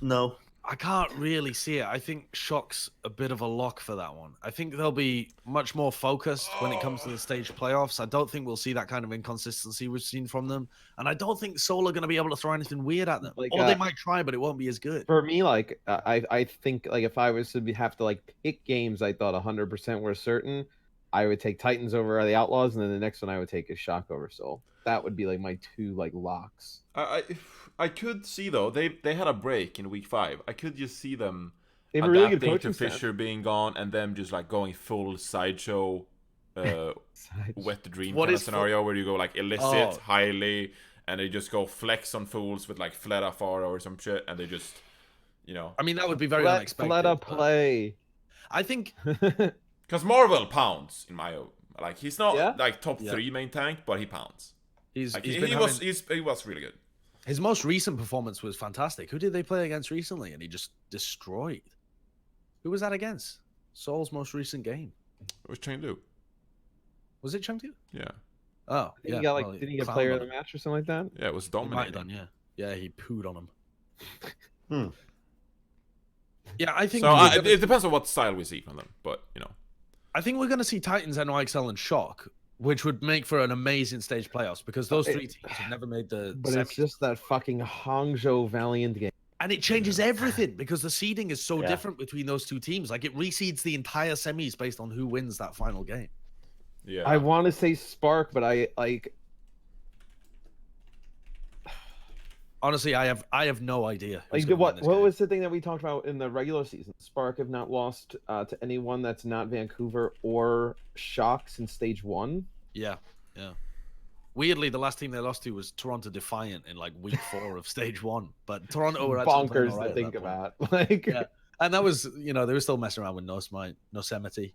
No. I can't really see it. I think Shock's a bit of a lock for that one. I think they'll be much more focused when it comes to the stage playoffs. I don't think we'll see that kind of inconsistency we've seen from them. And I don't think Seoul are going to be able to throw anything weird at them. Like, or they might try, but it won't be as good. For me, like, I think, like, if I was to have to, like, pick games I thought 100% were certain, I would take Titans over the Outlaws, and then the next one I would take is Shock over Seoul. That would be, like, my 2, like, locks. I could see though they had a break in week 5. I could just see them They have a really good adapting coaching to Fisher staff. being gone and them just like going full sideshow, wet the dream What kind of is scenario where you go like illicit, highly, and they just go flex on fools with like Fleta Faro or some shit, and they just, you know. I mean, that would be very unexpected. Let but play. I think Because Marvel pounds in my like he's not Yeah? like top 3 main tank, but he pounds. he's, Like, he's he been was having- he was really good. his most recent performance was fantastic. Who did they play against recently? And he just destroyed. Who was that against? Seoul's most recent game. It was Chengdu. Was it Chengdu? Yeah. Oh, Didn't yeah. he get, like, well, didn't he get clowned player on of the him. match or something like that? Yeah, it was He might have dominating. done, yeah. Yeah, he pooed on him. Hmm. Yeah, I think So we're gonna- it depends on what style we see from them, but you know. I think we're going to see Titans, NYXL, and Shock, which would make for an amazing stage playoffs because those 3 teams have never made the. But it's semis. just that fucking Hangzhou Valiant game. And it changes everything because the seeding is so Yeah. different between those 2 teams. Like it reseeds the entire semis based on who wins that final game. Yeah. I want to say Spark, but I like. Honestly, I have no idea. who's Like gonna win what this what game. was the thing that we talked about in the regular season? Spark have not lost to anyone that's not Vancouver or Shock since stage 1. Yeah. Weirdly, the last team they lost to was Toronto Defiant in like week 4 of stage 1. But Toronto were actually playing Bonkers alright to at think that point. about. Like Yeah. And that was, they were still messing around with Nosemite,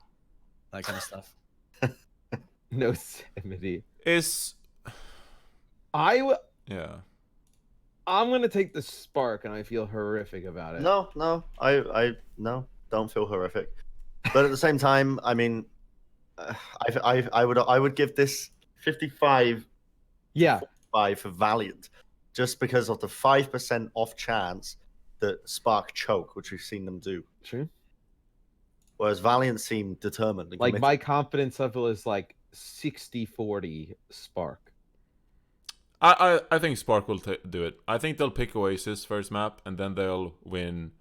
that kind of stuff. no Yosemite. Yeah. I'm gonna take the Spark, and I feel horrific about it. No, I don't feel horrific. But at the same time, I mean, I would give this 55 Yeah, 5 for Valiant, just because of the 5% off chance that Spark choke, which we've seen them do. true. Whereas Valiant seem determined. And Like committed. my confidence level is like 60-40 Spark. I think Spark will do it. I think they'll pick Oasis first map, and then they'll win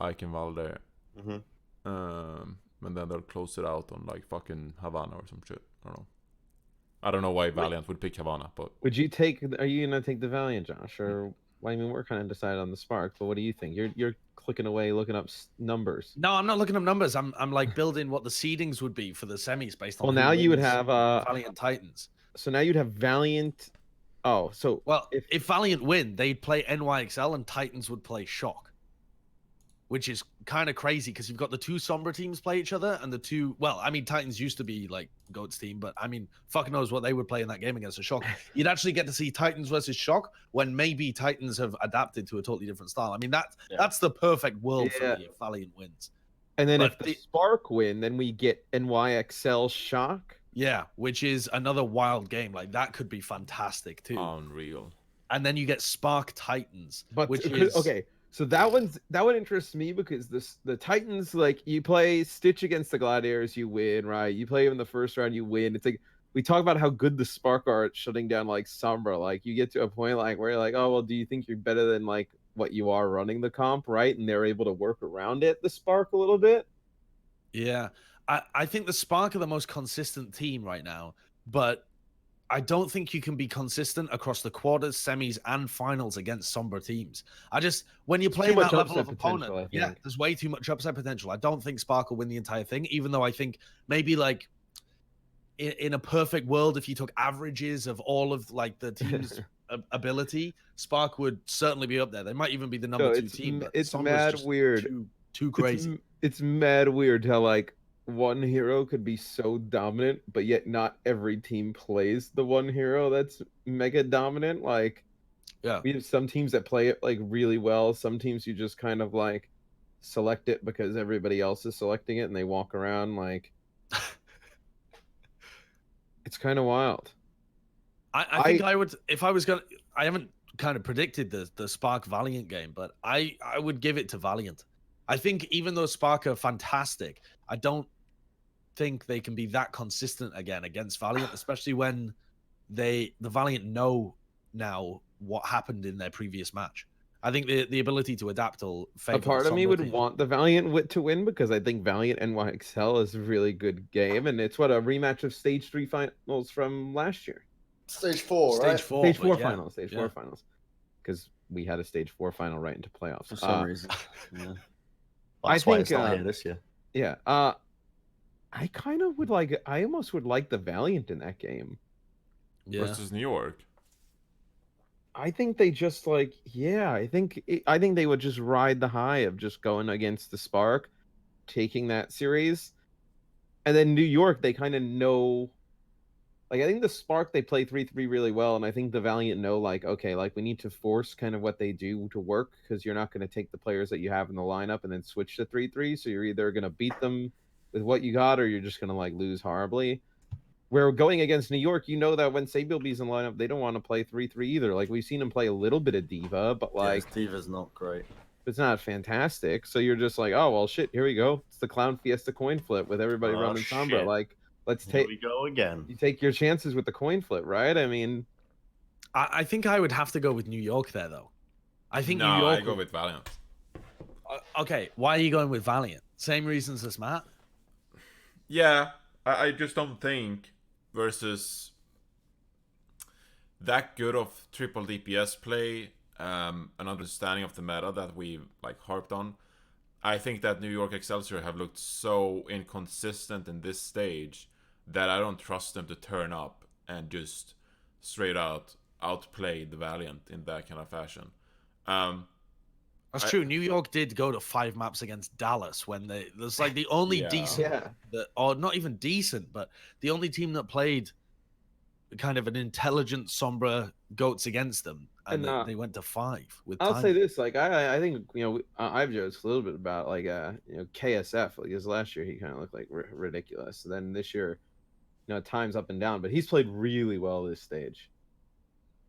Eichenwalde. And then they'll close it out on like fucking Havana or some shit. I don't know why Valiant would pick Havana, but Would you take? Are you gonna take the Valiant, Josh? Or well, I mean, we're kind of decided on the Spark, but what do you think? You're clicking away, looking up numbers. No, I'm not looking up numbers. I'm like building what the seedings would be for the semis based on. Well, who now you would wins have Valiant Titans. So now you'd have Valiant. Oh, so Well, if Valiant win, they'd play NYXL and Titans would play Shock, which is kind of crazy because you've got the 2 Sombra teams play each other and the 2. Well, I mean, Titans used to be like Goat's team, but I mean, fuck knows what they would play in that game against a Shock. You'd actually get to see Titans versus Shock when maybe Titans have adapted to a totally different style. I mean, that's the perfect world for me if Valiant wins. and then but if the Spark win, then we get NYXL Shock. Yeah, which is another wild game. Like that could be fantastic too. unreal. And then you get Spark Titans, But which is okay, so that one interests me because the Titans, like, you play Stitch against the Gladiators, you win, right? You play them in the first round, you win. It's like we talk about how good the Spark are at shutting down like Sombra. Like you get to a point like where you're like, oh well, do you think you're better than like what you are running the comp, right? And they're able to work around it, the Spark, a little bit. Yeah, I think the Spark are the most consistent team right now, but I don't think you can be consistent across the quarters, semis, and finals against Sombra teams. When you're playing much that level upset of potential, opponent, I think. there's way too much upset potential. I don't think Spark will win the entire thing, even though I think maybe like in a perfect world, if you took averages of all of like the team's ability, Spark would certainly be up there. They might even be the number 2 team. But It's Sombra's mad just weird. Too crazy. It's mad weird how like one hero could be so dominant, but yet not every team plays the one hero that's mega dominant. Like, Yeah. we have some teams that play it like really well. Some teams you just kind of like select it because everybody else is selecting it and they walk around like it's kind of wild. I think I would, if I was gonna, I haven't kind of predicted the Spark Valiant game, but I would give it to Valiant. I think even though Spark are fantastic, I don't think they can be that consistent again against Valiant, especially when the Valiant know now what happened in their previous match. I think the ability to adapt will favor A part the of me Sombra would team. want the Valiant to win because I think Valiant NYXL is a really good game, and it's what a rematch of Stage 3 finals from last year. Stage 4, right? Stage 4, Stage 4 but yeah. finals. Stage 4 finals. Because we had a Stage 4 final right into playoffs. For some reason. Yeah. Well, I that's why think, it's not here this year. Yeah. I kind of would like. I almost would like the Valiant in that game. Yeah. Versus New York. I think they just like. Yeah. I think they would just ride the high of just going against the Spark, taking that series, and then New York. They kind of know. Like, I think the Spark, they play 3-3 really well, and I think the Valiant know, like, okay, like, we need to force kind of what they do to work, because you're not going to take the players that you have in the lineup and then switch to 3-3, so you're either going to beat them with what you got, or you're just going to, like, lose horribly. Where going against New York, you know that when Sabilby's in the lineup, they don't want to play 3-3 either. Like, we've seen him play a little bit of Diva, but, like... Yeah, Diva's not great. It's not fantastic, so you're just like, oh, well, shit, here we go. It's the Clown Fiesta coin flip with everybody running Sombra. Shit. Like... Let's Here we go again. You take your chances with the coin flip, right? I mean, I think I would have to go with New York there, though. I think No, New York. I go with Valiant. Okay, why are you going with Valiant? Same reasons as Matt. Yeah, I just don't think versus that good of triple DPS play, an understanding of the meta that we like harped on. I think that New York Excelsior have looked so inconsistent in this stage that I don't trust them to turn up and just straight out outplay the Valiant in that kind of fashion. That's true. New York did go to 5 maps against Dallas when there's like the only decent, or not even decent, but the only team that played kind of an intelligent Sombra goats against them, and they went to 5 with I'll time. say this, like I think, you know, I've joked a little bit about like you know, KSF, like his last year he kind of looked like ridiculous. Then this year, you know, time's up and down, but he's played really well this stage.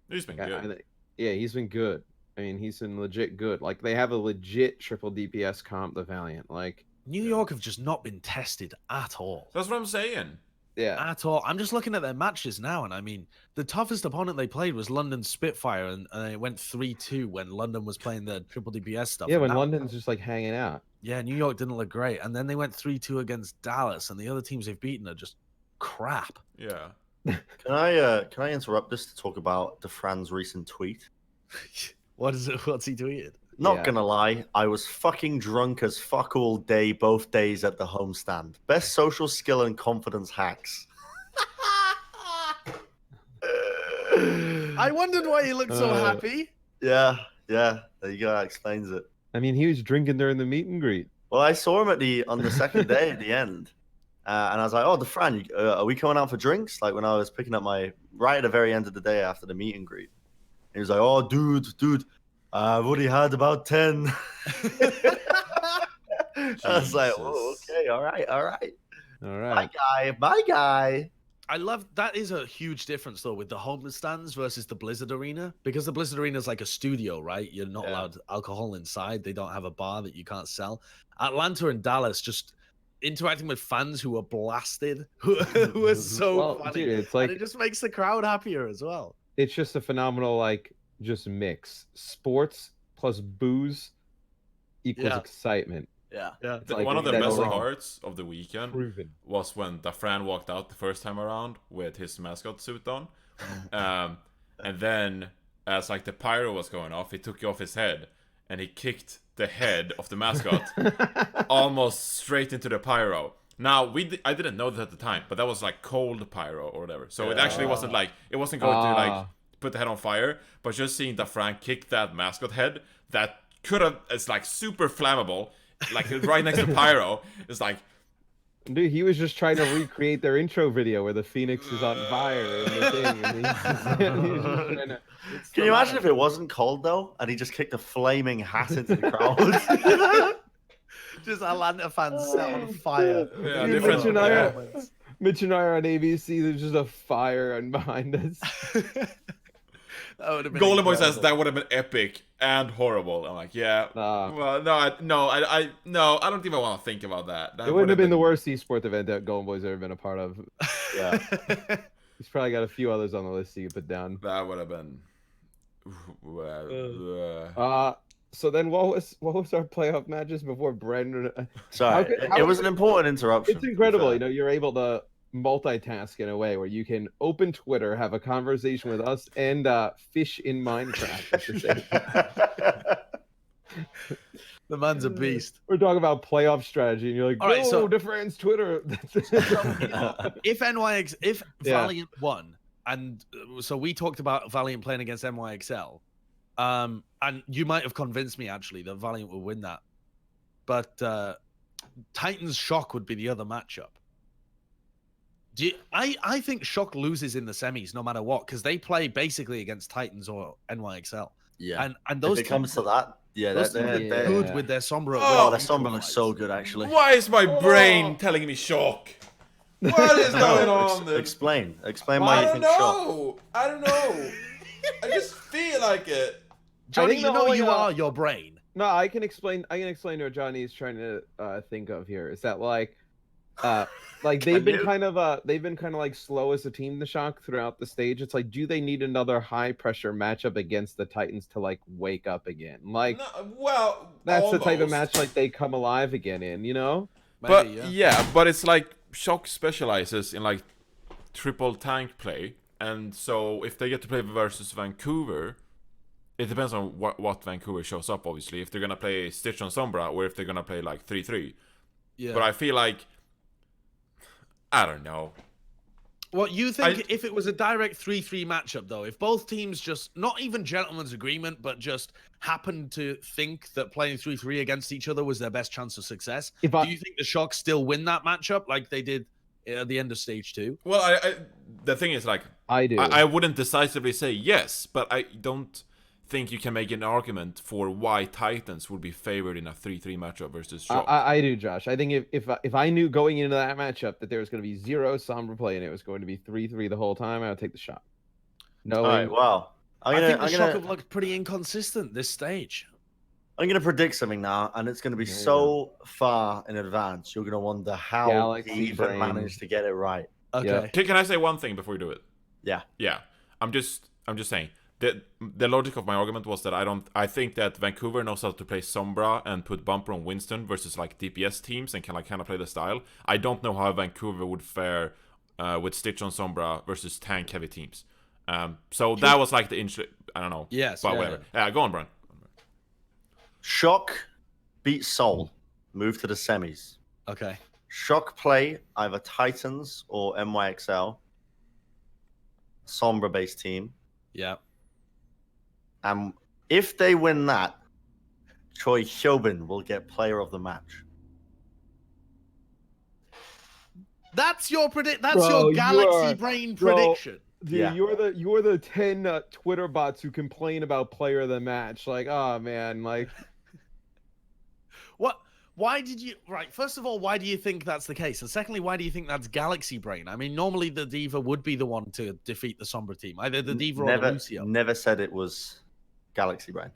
He's been Like, good. yeah, he's been good. I mean, he's been legit good. Like, they have a legit triple DPS comp, the Valiant. Like, New York have just not been tested at all. That's what I'm saying. Yeah. At all. I'm just looking at their matches now, and I mean, the toughest opponent they played was London Spitfire, and it went 3-2 when London was playing the triple DPS stuff. Yeah, when London's just like hanging out. Yeah, New York didn't look great, and then they went 3-2 against Dallas, and the other teams they've beaten are just crap. Yeah. Can I interrupt this to talk about DeFran's recent tweet? What's he tweeted? Not gonna lie, I was fucking drunk as fuck all day, both days at the homestand. Best social skill and confidence hacks. I wondered why he looked so happy. Yeah, there you go. That explains it. I mean, he was drinking during the meet and greet. Well, I saw him on the second day at the end, and I was like, "Oh, DeFran, are we coming out for drinks?" Like when I was picking up right at the very end of the day after the meet and greet. He was like, "Oh, dude, I've already had about 10." I was like, "Oh, okay, all right. My guy." I love that is a huge difference though with the homeless stands versus the Blizzard Arena, because the Blizzard Arena is like a studio, right? You're not allowed alcohol inside. They don't have a bar that you can't sell. Atlanta and Dallas just interacting with fans who are blasted, who are so funny. Dude, it's like, and it just makes the crowd happier as well. It's just a phenomenal like just mix. Sports plus booze equals excitement. Yeah. Like, one of the that's best wrong. parts of the weekend was when DeFran walked out the first time around with his mascot suit on. And then as like the pyro was going off, he took it off his head and he kicked the head of the mascot almost straight into the pyro. Now I didn't know that at the time, but that was like cold pyro or whatever. So it actually wasn't like it wasn't going to like put the head on fire, but just seeing Da Frank kick that mascot head that could have it's like super flammable, like right next to pyro. It's like. Dude, he was just trying to recreate their intro video where the Phoenix is on fire and the thing. And he's just trying to, Can you imagine if it wasn't cold though, and he just kicked a flaming hat into the crowd? Just Atlanta fans set on fire. Yeah, Dude, different. Mitch and I are on ABC. There's just a fire and behind us. That would have been Golden Boy incredible. says that would have been epic and horrible. I'm like, yeah. Well, no, I don't even want to think about that. That It wouldn't have been the worst esports event that Golden Boy's ever been a part of. Yeah. He's probably got a few others on the list you could put down. That would have been. So then what was our playoff matches before Brennon? Sorry, it was an important interruption. It's incredible, you know, you're able to multitask in a way where you can open Twitter, have a conversation with us, and fish in Minecraft at the same time. The man's a beast. We're talking about playoff strategy, and you're like, All right, so- to friends Twitter. If Yeah. Valiant won, and so we talked about Valiant playing against NYXL, and you might have convinced me actually that Valiant would win that, but Titans Shock would be the other matchup. I think Shock loses in the semis no matter what, because they play basically against Titans or NYXL. Yeah. And those if it comes to that, yeah, those they're good with their Sombra. Oh, their Sombra looks so good, actually. Why is my brain telling me shock? What is going on? Explain why you think shock. I don't know. I just feel like it. Johnny, think you the know only, you are your brain. No, I can explain what Johnny is trying to think of here. Is that like they've been kind of like slow as a team to Shock throughout the stage. It's like, do they need another high pressure matchup against the Titans to like wake up again? Like, No, well, that's the type of almost. match like they come alive again in, you know? But Maybe, yeah, but it's like Shock specializes in like triple tank play, and so if they get to play versus Vancouver, it depends on what Vancouver shows up. Obviously, if they're gonna play Stitch on Sombra or if they're gonna play like 3-3. Yeah. But I feel like I don't know. What you think if it was a direct 3-3 matchup, though, if both teams just, not even gentleman's agreement, but just happened to think that playing 3-3 against each other was their best chance of success, do you think the Shock still win that matchup like they did at the end of stage 2? Well, the thing is, like, I do. I wouldn't decisively say yes, but I don't think you can make an argument for why Titans would be favored in a 3-3 matchup versus Shock. I do, Josh. I think if I knew going into that matchup that there was going to be 0 Sombra play and it was going to be 3-3 the whole time, I would take the shot. No. All right, well, I think the Shock have looked pretty inconsistent this stage. I'm gonna predict something now, and it's gonna be so far in advance. You're gonna wonder how Galaxy he even brain. managed to get it right. Okay. Can I say one thing before you do it? Yeah. Yeah. I'm just saying. The logic of my argument was that I think that Vancouver knows how to play Sombra and put Bumper on Winston versus like DPS teams and can like kind of play the style. I don't know how Vancouver would fare with Stitch on Sombra versus tank heavy teams. So that was like the I don't know. Yes, But yeah, whatever. Yeah, go on, Bren. Shock beat Seoul, move to the semis. Okay. Shock play either Titans or NYXL, Sombra based team. Yeah. And if they win that, Choi Hyobin will get player of the match. That's your That's Bro, your you galaxy are- brain bro. prediction. Dude, Yeah. you're the 10 Twitter bots who complain about player of the match. Like, oh man, like What? Why did you? Right. First of all, why do you think that's the case? And secondly, why do you think that's Galaxy Brain? I mean, normally the Diva would be the one to defeat the Sombra team, either the Diva or the Lucio. Never said it was Galaxy Brain.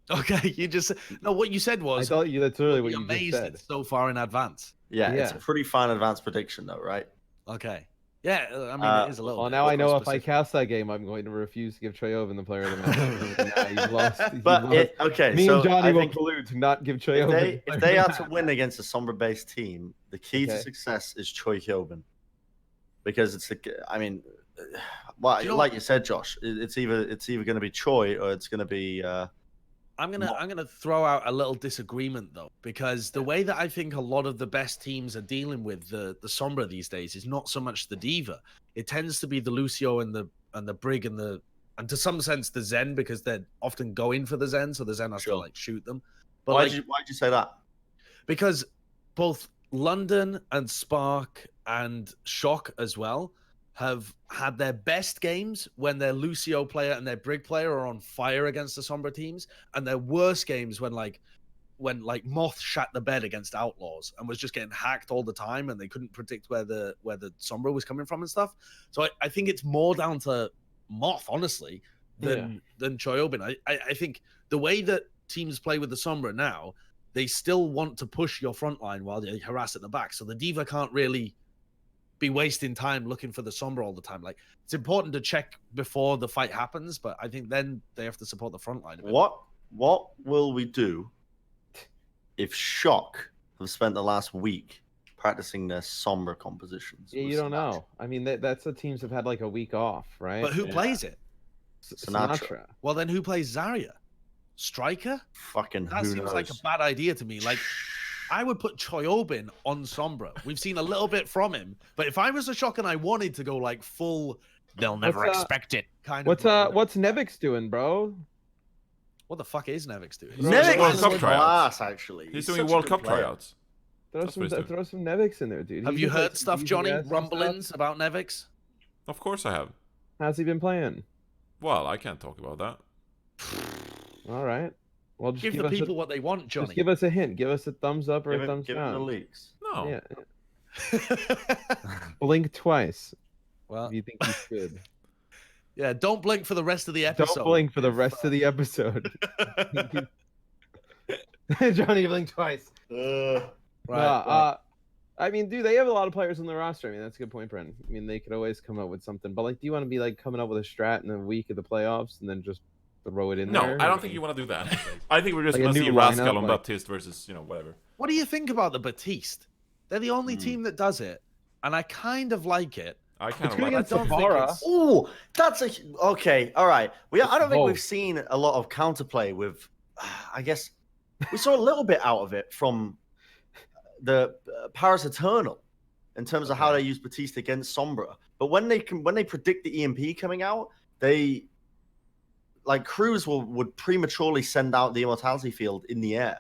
Okay, you just no. What you said I was thought you. That's really you'll what be you just amazed said. it's so far in advance. Yeah, it's a Yeah. pretty fine advanced prediction though, right? Okay. Yeah, I mean, it is a little. Well, bit now I know if I specific. cast that game, I'm going to refuse to give Choyovin the player of the match. Nah, you've lost. You've But lost. okay, Me so and Johnny I will think collude to not give if Choyovin. they are to win against a Sombra based team, the key to Okay. success is Choi Hyobin. Because it's I mean, well, You know like you said, Josh, it's either going to be Choi or it's going to be I'm gonna throw out a little disagreement though, because the way that I think a lot of the best teams are dealing with the Sombra these days is not so much the D.Va. It tends to be the Lucio and the Brig and to some sense the Zen, because they're often going for the Zen, so the Zen has to like shoot them. But why'd you say that? Because both London and Spark and Shock as well have had their best games when their Lucio player and their Brig player are on fire against the Sombra teams, and their worst games when Moth shat the bed against Outlaws and was just getting hacked all the time, and they couldn't predict where the Sombra was coming from and stuff. So I think it's more down to Moth, honestly, than Choyobin. I think the way that teams play with the Sombra now, they still want to push your front line while they harass at the back. So the D.Va can't really be wasting time looking for the Sombra all the time. Like, it's important to check before the fight happens, but I think then they have to support the front line a bit. What will we do if Shock have spent the last week practicing their Sombra compositions? Yeah, you don't know. I mean, that's the teams have had like a week off, right? But who plays it? Sinatra. Well, then who plays Zarya? Striker? Fucking that who seems knows? like a bad idea to me. Like, I would put Choyobin on Sombra. We've seen a little bit from him, but if I was a Shock and I wanted to go like full, they'll never expect it kind of. What's Nevix doing, bro? What the fuck is Nevix doing? Nevix World is Cup tryouts. class, actually. He's such doing a World good Cup player. tryouts. Throw some Nevix in there, dude. Have you heard stuff, Johnny? DPS and Rumblings about Nevix? Of course I have. How's he been playing? Well, I can't talk about that. All right. Well, just Give the people what they want, Johnny. Just give us a hint. Give us a thumbs up or a thumbs Give down. him the leaks. No. Yeah. Blink twice. Well, If you think you should. yeah, don't blink for the rest of the episode. Don't blink for the rest of the episode. Johnny, blink twice. Right. I mean, dude, they have a lot of players on the roster. I mean, that's a good point, Bren. I mean, they could always come up with something. But like, do you want to be like coming up with a strat in the week of the playoffs and then just throw it in No, there? I don't think you want to do that. I think we're just Like a going to new see Rascal lineup, on like- Baptiste versus, whatever. What do you think about the Batiste? They're the only team that does it, and I kind of like it. I kind It's of good like against it. don't think Sephora. it's- Oh, that's okay. All right. I don't think Oh. we've seen a lot of counterplay with. I guess we saw a little bit out of it from the Paris Eternal in terms of how they use Batiste against Sombra. But when they predict the EMP coming out, they like crews would prematurely send out the immortality field in the air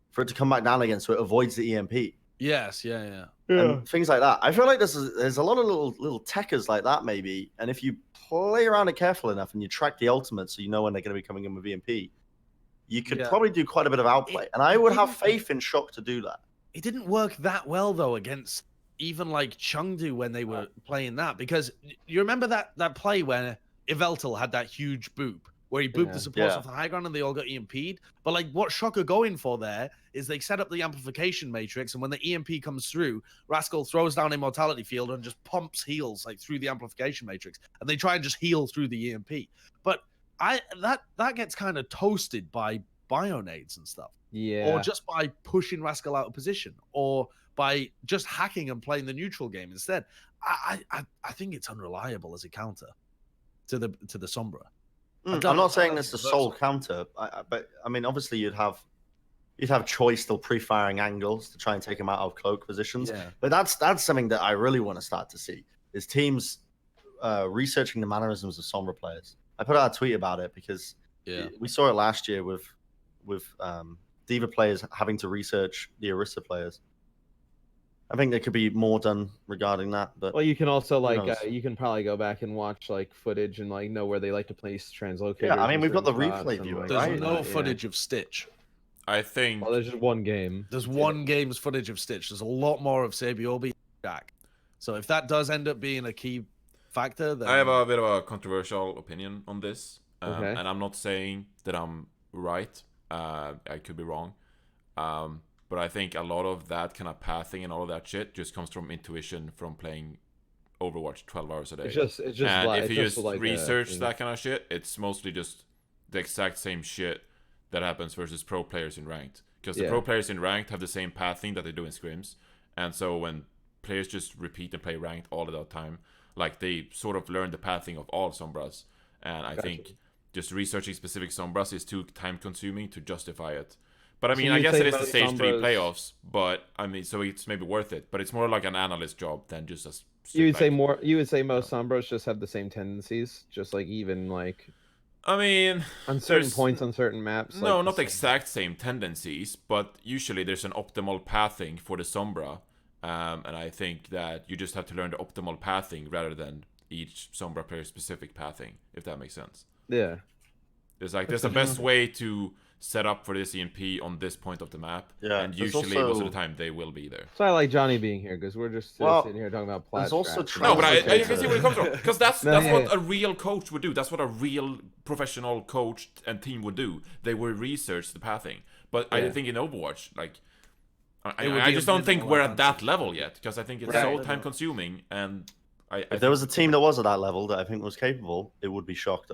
for it to come back down again, so it avoids the EMP. Yes, yeah. And things like that. I feel like there's a lot of little techers like that maybe, and if you play around it careful enough and you track the ultimate so you know when they're going to be coming in with EMP, you could probably do quite a bit of outplay. And I would have faith in Shock to do that. It didn't work that well though against even like Chengdu when they were playing that, because you remember that play where Yveltal had that huge boop where he booped the supports off the high ground and they all got EMP'd. But like what Shock are going for there is they set up the amplification matrix, and when the EMP comes through, Rascal throws down Immortality Field and just pumps heals like through the amplification matrix, and they try and just heal through the EMP. But that gets kind of toasted by Bionades and stuff. Yeah. Or just by pushing Rascal out of position, or by just hacking and playing the neutral game instead. I think it's unreliable as a counter to the Sombra. I'm not saying it's the sole counter, but I mean, obviously you'd have Choi still pre-firing angles to try and take him out of cloak positions. Yeah. But that's something that I really want to start to see is teams researching the mannerisms of Sombra players. I put out a tweet about it because we saw it last year with D.Va players having to research the Orisa players. I think there could be more done regarding that. But well, you can also who like knows? you can probably go back and watch like footage and like know where they like to place translocators. Yeah, I mean, in we've got the certain spots replay and, viewer, like, There's right? no yeah. footage of Stitch. I think... Well, there's just one game. There's one game's footage of Stitch. There's a lot more of Sabiobi and Jack. So if that does end up being a key factor, then I have a bit of a controversial opinion on this. Okay. And I'm not saying that I'm right. I could be wrong. But I think a lot of that kind of pathing and all of that shit just comes from intuition from playing Overwatch 12 hours a day. It's just and like, if you it's just like research that kind of shit, it's mostly just the exact same shit that happens versus pro players in ranked. Because the pro players in ranked have the same pathing that they do in scrims. And so when players just repeat and play ranked all of the time, like they sort of learn the pathing of all Sombras. And I think just researching specific Sombras is too time consuming to justify it. But I So mean, you I would guess say it is the most stage 3 Sombras- playoffs. But I mean, so it's maybe worth it. But it's more like an analyst job than just a. You would say like, more. You would say most Sombras just have the same tendencies, just like even like I mean, on certain there's- points on certain maps. No, like not the exact same tendencies, but usually there's an optimal pathing for the Sombra. And I think that you just have to learn the optimal pathing rather than each Sombra player specific pathing, if that makes sense. Yeah. There's the best way to set up for this EMP on this point of the map. Yeah, And there's usually most also- of the time they will be there. So I like Johnny being here because we're just Well, sitting here talking about Plat there's also Chat. No, but I Okay, can see where it comes from. Because that's No, yeah, what yeah. a real coach would do. That's what a real professional coach and team would do. They would research the pathing. But I Yeah. think in Overwatch, like, It would I be just a don't think minimal we're at that advantage. level yet. Because I think it's Right. so time consuming. And If there was a team that was at that level that I think was capable, it would be Shocked.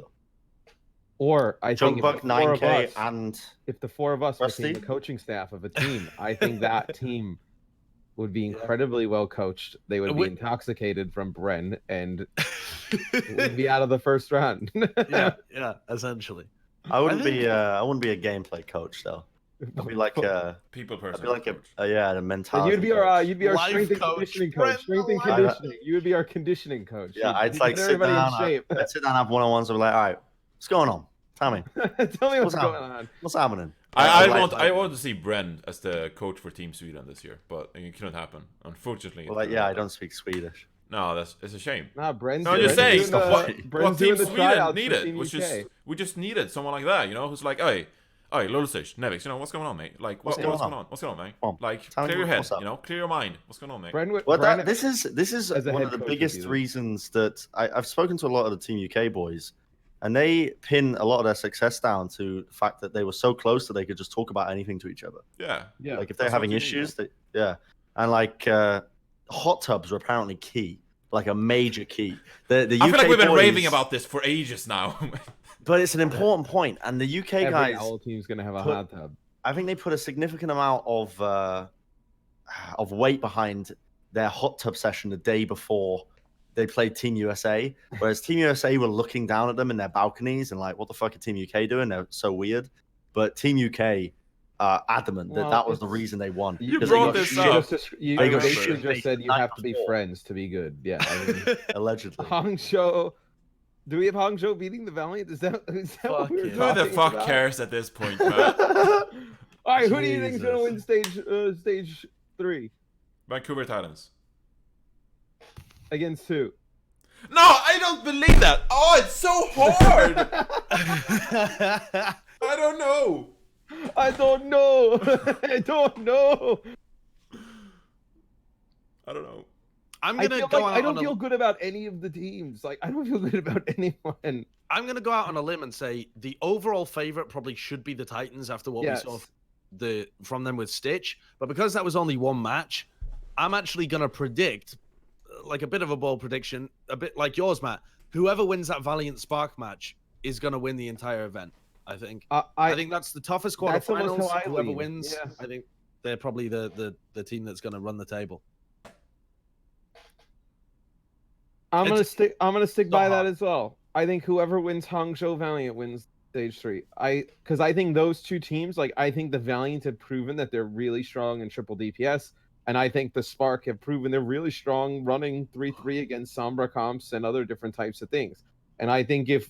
Or I think if Junkbuck, the four of 9K, us, and if the four of us Rusty? became the coaching staff of a team, I think that team would be incredibly well coached. They would be Would- intoxicated from Bren and would be out of the first round. yeah, essentially. I wouldn't think- be I wouldn't be a gameplay coach though. I'd be like people person. I'd be like coach. a mentality. You'd be our coach. you'd be our Life strength and coach. conditioning Bren coach. Strength and the life- conditioning. You would be our conditioning coach. Yeah, You'd I'd get like sit everybody down. in shape. I'd sit down and have one-on-ones and be like, all right, what's going on? Tell me, Tell me what's What's going up? on. what's happening? I Like- want to see Bren as the coach for Team Sweden this year, but it couldn't happen. Unfortunately. it Well, like, couldn't yeah, I happen. don't speak Swedish. No, it's a shame. Nah, Bren's No, I'm just saying. doing the, what Bren's Team doing the Sweden tryouts for needed Team was UK. just we just needed someone like that, you know, who's like, hey, Lulisic, Nevix, you know, what's going on, mate? Like, what's going on? What's going on, mate? Come on, Like, tell me clear your head, what's up. you know, clear your mind. What's going on, mate? Bren, Well, Bren, this is as a one head of the coach would biggest be the- reasons that I've spoken to a lot of the Team UK boys, and they pin a lot of their success down to the fact that they were so close that they could just talk about anything to each other. Yeah. yeah. Like if they're That's having what you need, issues, and like hot tubs are apparently key, like a major key. The I feel UK like we've been boys- raving about this for ages now. but it's an important point, and the UK Every guys, owl team's gonna have a put- hot tub. I think they put a significant amount of weight behind their hot tub session the day before they played Team USA, whereas Team USA were looking down at them in their balconies and like, what the fuck are Team UK doing? They're so weird. But Team UK are adamant that Well, that was the it's- reason they won. You because they brought got this shit, up. You They got basically shit just said the you night have to be before. friends to be good. Yeah. I mean, allegedly. Hangzhou. Do we have Hangzhou beating the Valiant? Is that what Fuck we were yeah. Who the talking fuck about? cares at this point, man? All right, who do you think is gonna win Jesus. stage 3 Vancouver Titans. against who? No, I don't believe that. Oh, it's so hard. I don't know. I don't know. I don't know. I don't know. I'm I gonna feel go like out I don't on feel a, good about any of the teams. Like I don't feel good about anyone. I'm gonna go out on a limb and say the overall favorite probably should be the Titans after what we saw from them with Stitch. But because that was only one match, I'm actually gonna predict, like a bit of a bold prediction, a bit like yours, Matt. Whoever wins that Valiant Spark match is gonna win the entire event. I think. I think that's the toughest That's almost quarterfinals. how I Whoever lean. wins, Yeah. I think they're probably the team that's gonna run the table. I'm gonna It's stick so by that hard. as well. I think whoever wins Hangzhou Valiant wins stage 3. Because I think those two teams, like I think the Valiant have proven that they're really strong in triple DPS, and I think the Spark have proven they're really strong running 3-3 against Sombra comps and other different types of things. And I think if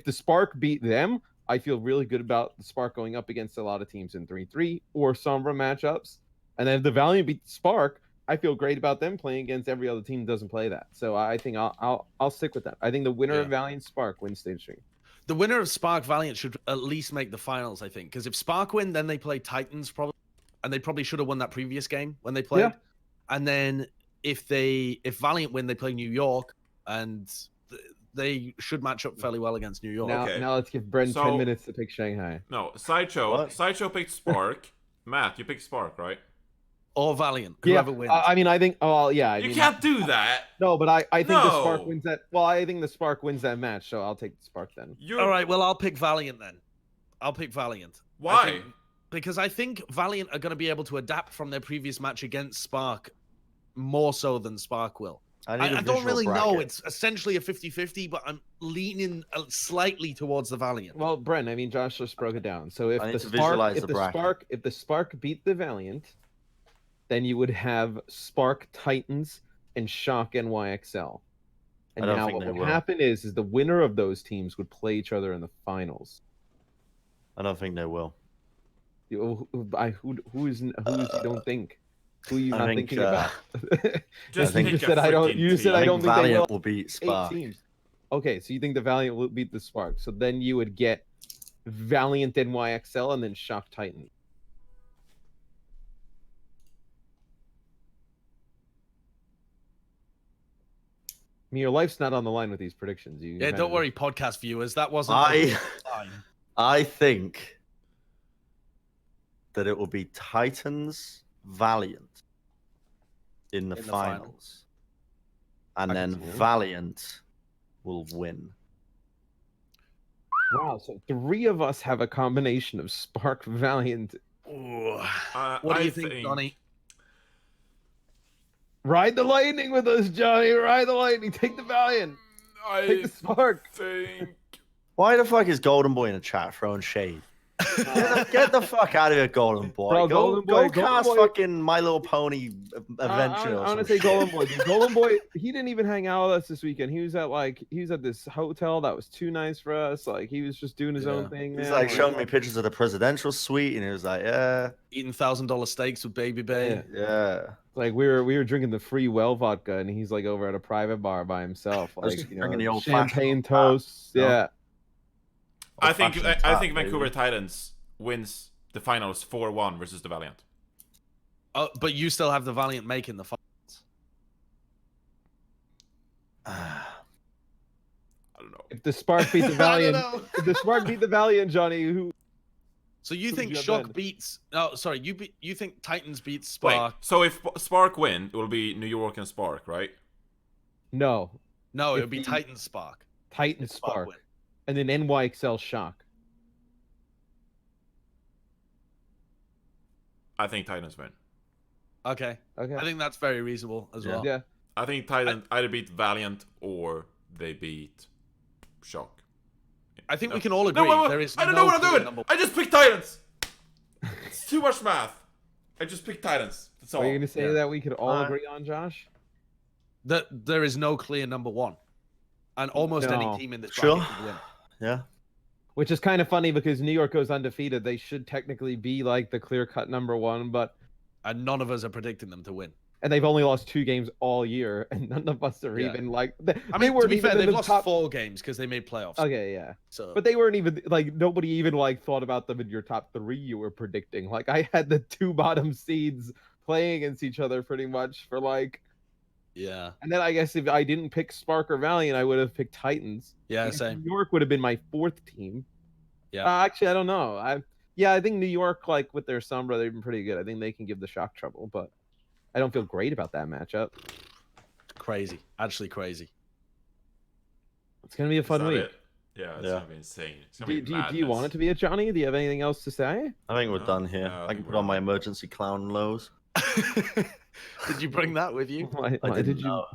the Spark beat them, I feel really good about the Spark going up against a lot of teams in 3-3 or Sombra matchups. And then if the Valiant beat the Spark, I feel great about them playing against every other team that doesn't play that. So I think I'll stick with that. I think the winner of Valiant Spark wins stage 3. The winner of Spark Valiant should at least make the finals, I think, because if Spark win, then they play Titans probably, and they probably should have won that previous game when they played. Yeah. And then if Valiant win, they play New York, and they should match up fairly well against New York. Now let's give Bren So- 10 minutes to pick Shanghai. No, Sideshow. What? Sideshow picked Spark. Matt, you picked Spark, right? Or Valiant, whoever wins. I mean, I think. Oh, yeah. I You mean, can't do that. No, but I think the Spark No. wins that. Well, I think the Spark wins that match, so I'll take the Spark then. You're All right, well, I'll pick Valiant then. I'll pick Valiant. Why? Because I think Valiant are going to be able to adapt from their previous match against Spark more so than Spark will. I don't really know. It's essentially a 50-50, but I'm leaning slightly towards the Valiant. Well, Bren, I mean, Josh just broke it down. So if I need the to Spark, visualize if the the bracket. Spark, if the Spark beat the Valiant, then you would have Spark Titans and Shock NYXL. And I don't now think what they would will. happen is the winner of those teams would play each other in the finals. I don't think they will. Who is you don't think? Who are you I not think, thinking about? Just think- you pick said a I don't. freaking You said team. I I don't think think they will. Valiant will beat Spark. 8 teams. Okay, so you think the Valiant will beat the Spark? So then you would get Valiant NYXL and then Shock Titan. I mean, your life's not on the line with these predictions. You Yeah, kind don't of worry, podcast viewers. That wasn't. I think that it will be Titans Valiant in the final. finals. And I then can see it. Valiant will win. Wow, so 3 of us have a combination of Spark, Valiant. What do you think, Johnny? Ride the lightning with us, Johnny. Ride the lightning. Take the Valiant. Take the Spark. think... Why the fuck is Golden Boy in the chat throwing shade? Get the fuck out of here, Golden Boy. Bro, go Golden Boy- cast Golden Boy- fucking My Little Pony Adventure. I want to say Golden Boy. Golden Boy, he didn't even hang out with us this weekend. He was at this hotel that was too nice for us. Like he was just doing his own thing. He's man. like showing me pictures of the presidential suite, and he was like, "Yeah, Eating $1,000 steaks with Baby Bay. yeah." Like we were drinking the free well vodka, and he's like over at a private bar by himself, I was like drinking the old champagne fashioned toasts. no? Yeah, I think Old-fashioned I tap, think Vancouver baby. Titans wins the finals 4-1 versus the Valiant. Oh, but you still have the Valiant making the finals. I don't know. if the Spark beat the I Valiant, don't know. if the Spark beat the Valiant, Johnny, who So you Who think you got Shock then? beats? No, sorry. You think Titans beats Wait, Spark? so if Spark win, it will be New York and Spark, right? no No, it if would be the- Titans Spark. Titan If Spark Spark, win. and then NYXL Shock. I think Titans win. Okay, Okay, I think that's very reasonable as well. yeah. I think Titans either beat Valiant or they beat Shock. I think we No. can all No, agree wait, wait, there is. I don't no know what I'm clear doing. number- I just picked Titans. It's too much math. I just picked Titans. That's all. Are you gonna say Yeah. that we could all Uh, agree on, Josh? That there is no clear number one, and almost any No. team in this Sure. bracket could win. Yeah. Which is kind of funny because New York goes undefeated. They should technically be like the clear-cut number 1, but And none of us are predicting them to win. and they've only lost 2 games all year, and none of us are Yeah. even like. I They mean, to weren't be even fair, in they've the lost top. 4 games because they made playoffs. Okay, yeah, So, but they weren't even like nobody even like thought about them in your top 3. You were predicting like I had the 2 bottom seeds playing against each other pretty much for like. yeah, And then I guess if I didn't pick Spark or Valiant, I would have picked Titans. yeah, Because same. New York would have been my 4th team. Yeah. Actually, I don't know. I think New York, like with their Sombra, they've been pretty good. I think they can give the Shock trouble, but I don't feel great about that matchup. Crazy, actually crazy. It's gonna be a Is fun that week. it? Yeah, it's Yeah. gonna be insane. It's gonna Do, be do you want it to be a Johnny? Do you have anything else to say? I think we're No, done here. no, I I think can we're put on my done. emergency clown lows. Did you bring that with you? Why I did didn't you? know.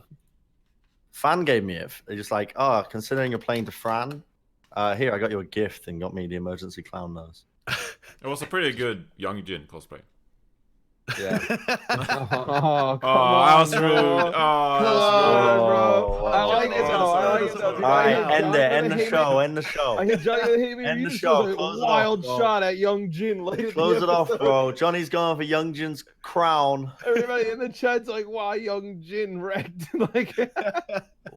Fan gave me it. They're just like, oh, considering you're playing to Fran, here, I got you a gift and got me the emergency clown nose. It was a pretty good Young Jin cosplay. Yeah. Oh, come Oh, on, that was bro. rude. Oh, Come that was on, rude. bro. I Oh, like it though. I like it though. All right, end the show. End the show. I hit Johnny hit me. End You the just show, was a close it off, wild bro. shot at Young Jin later. in the Close it off, episode. bro. Johnny's going for Young Jin's crown. Everybody in the chat's like, "Wow, Young Jin wrecked." Like,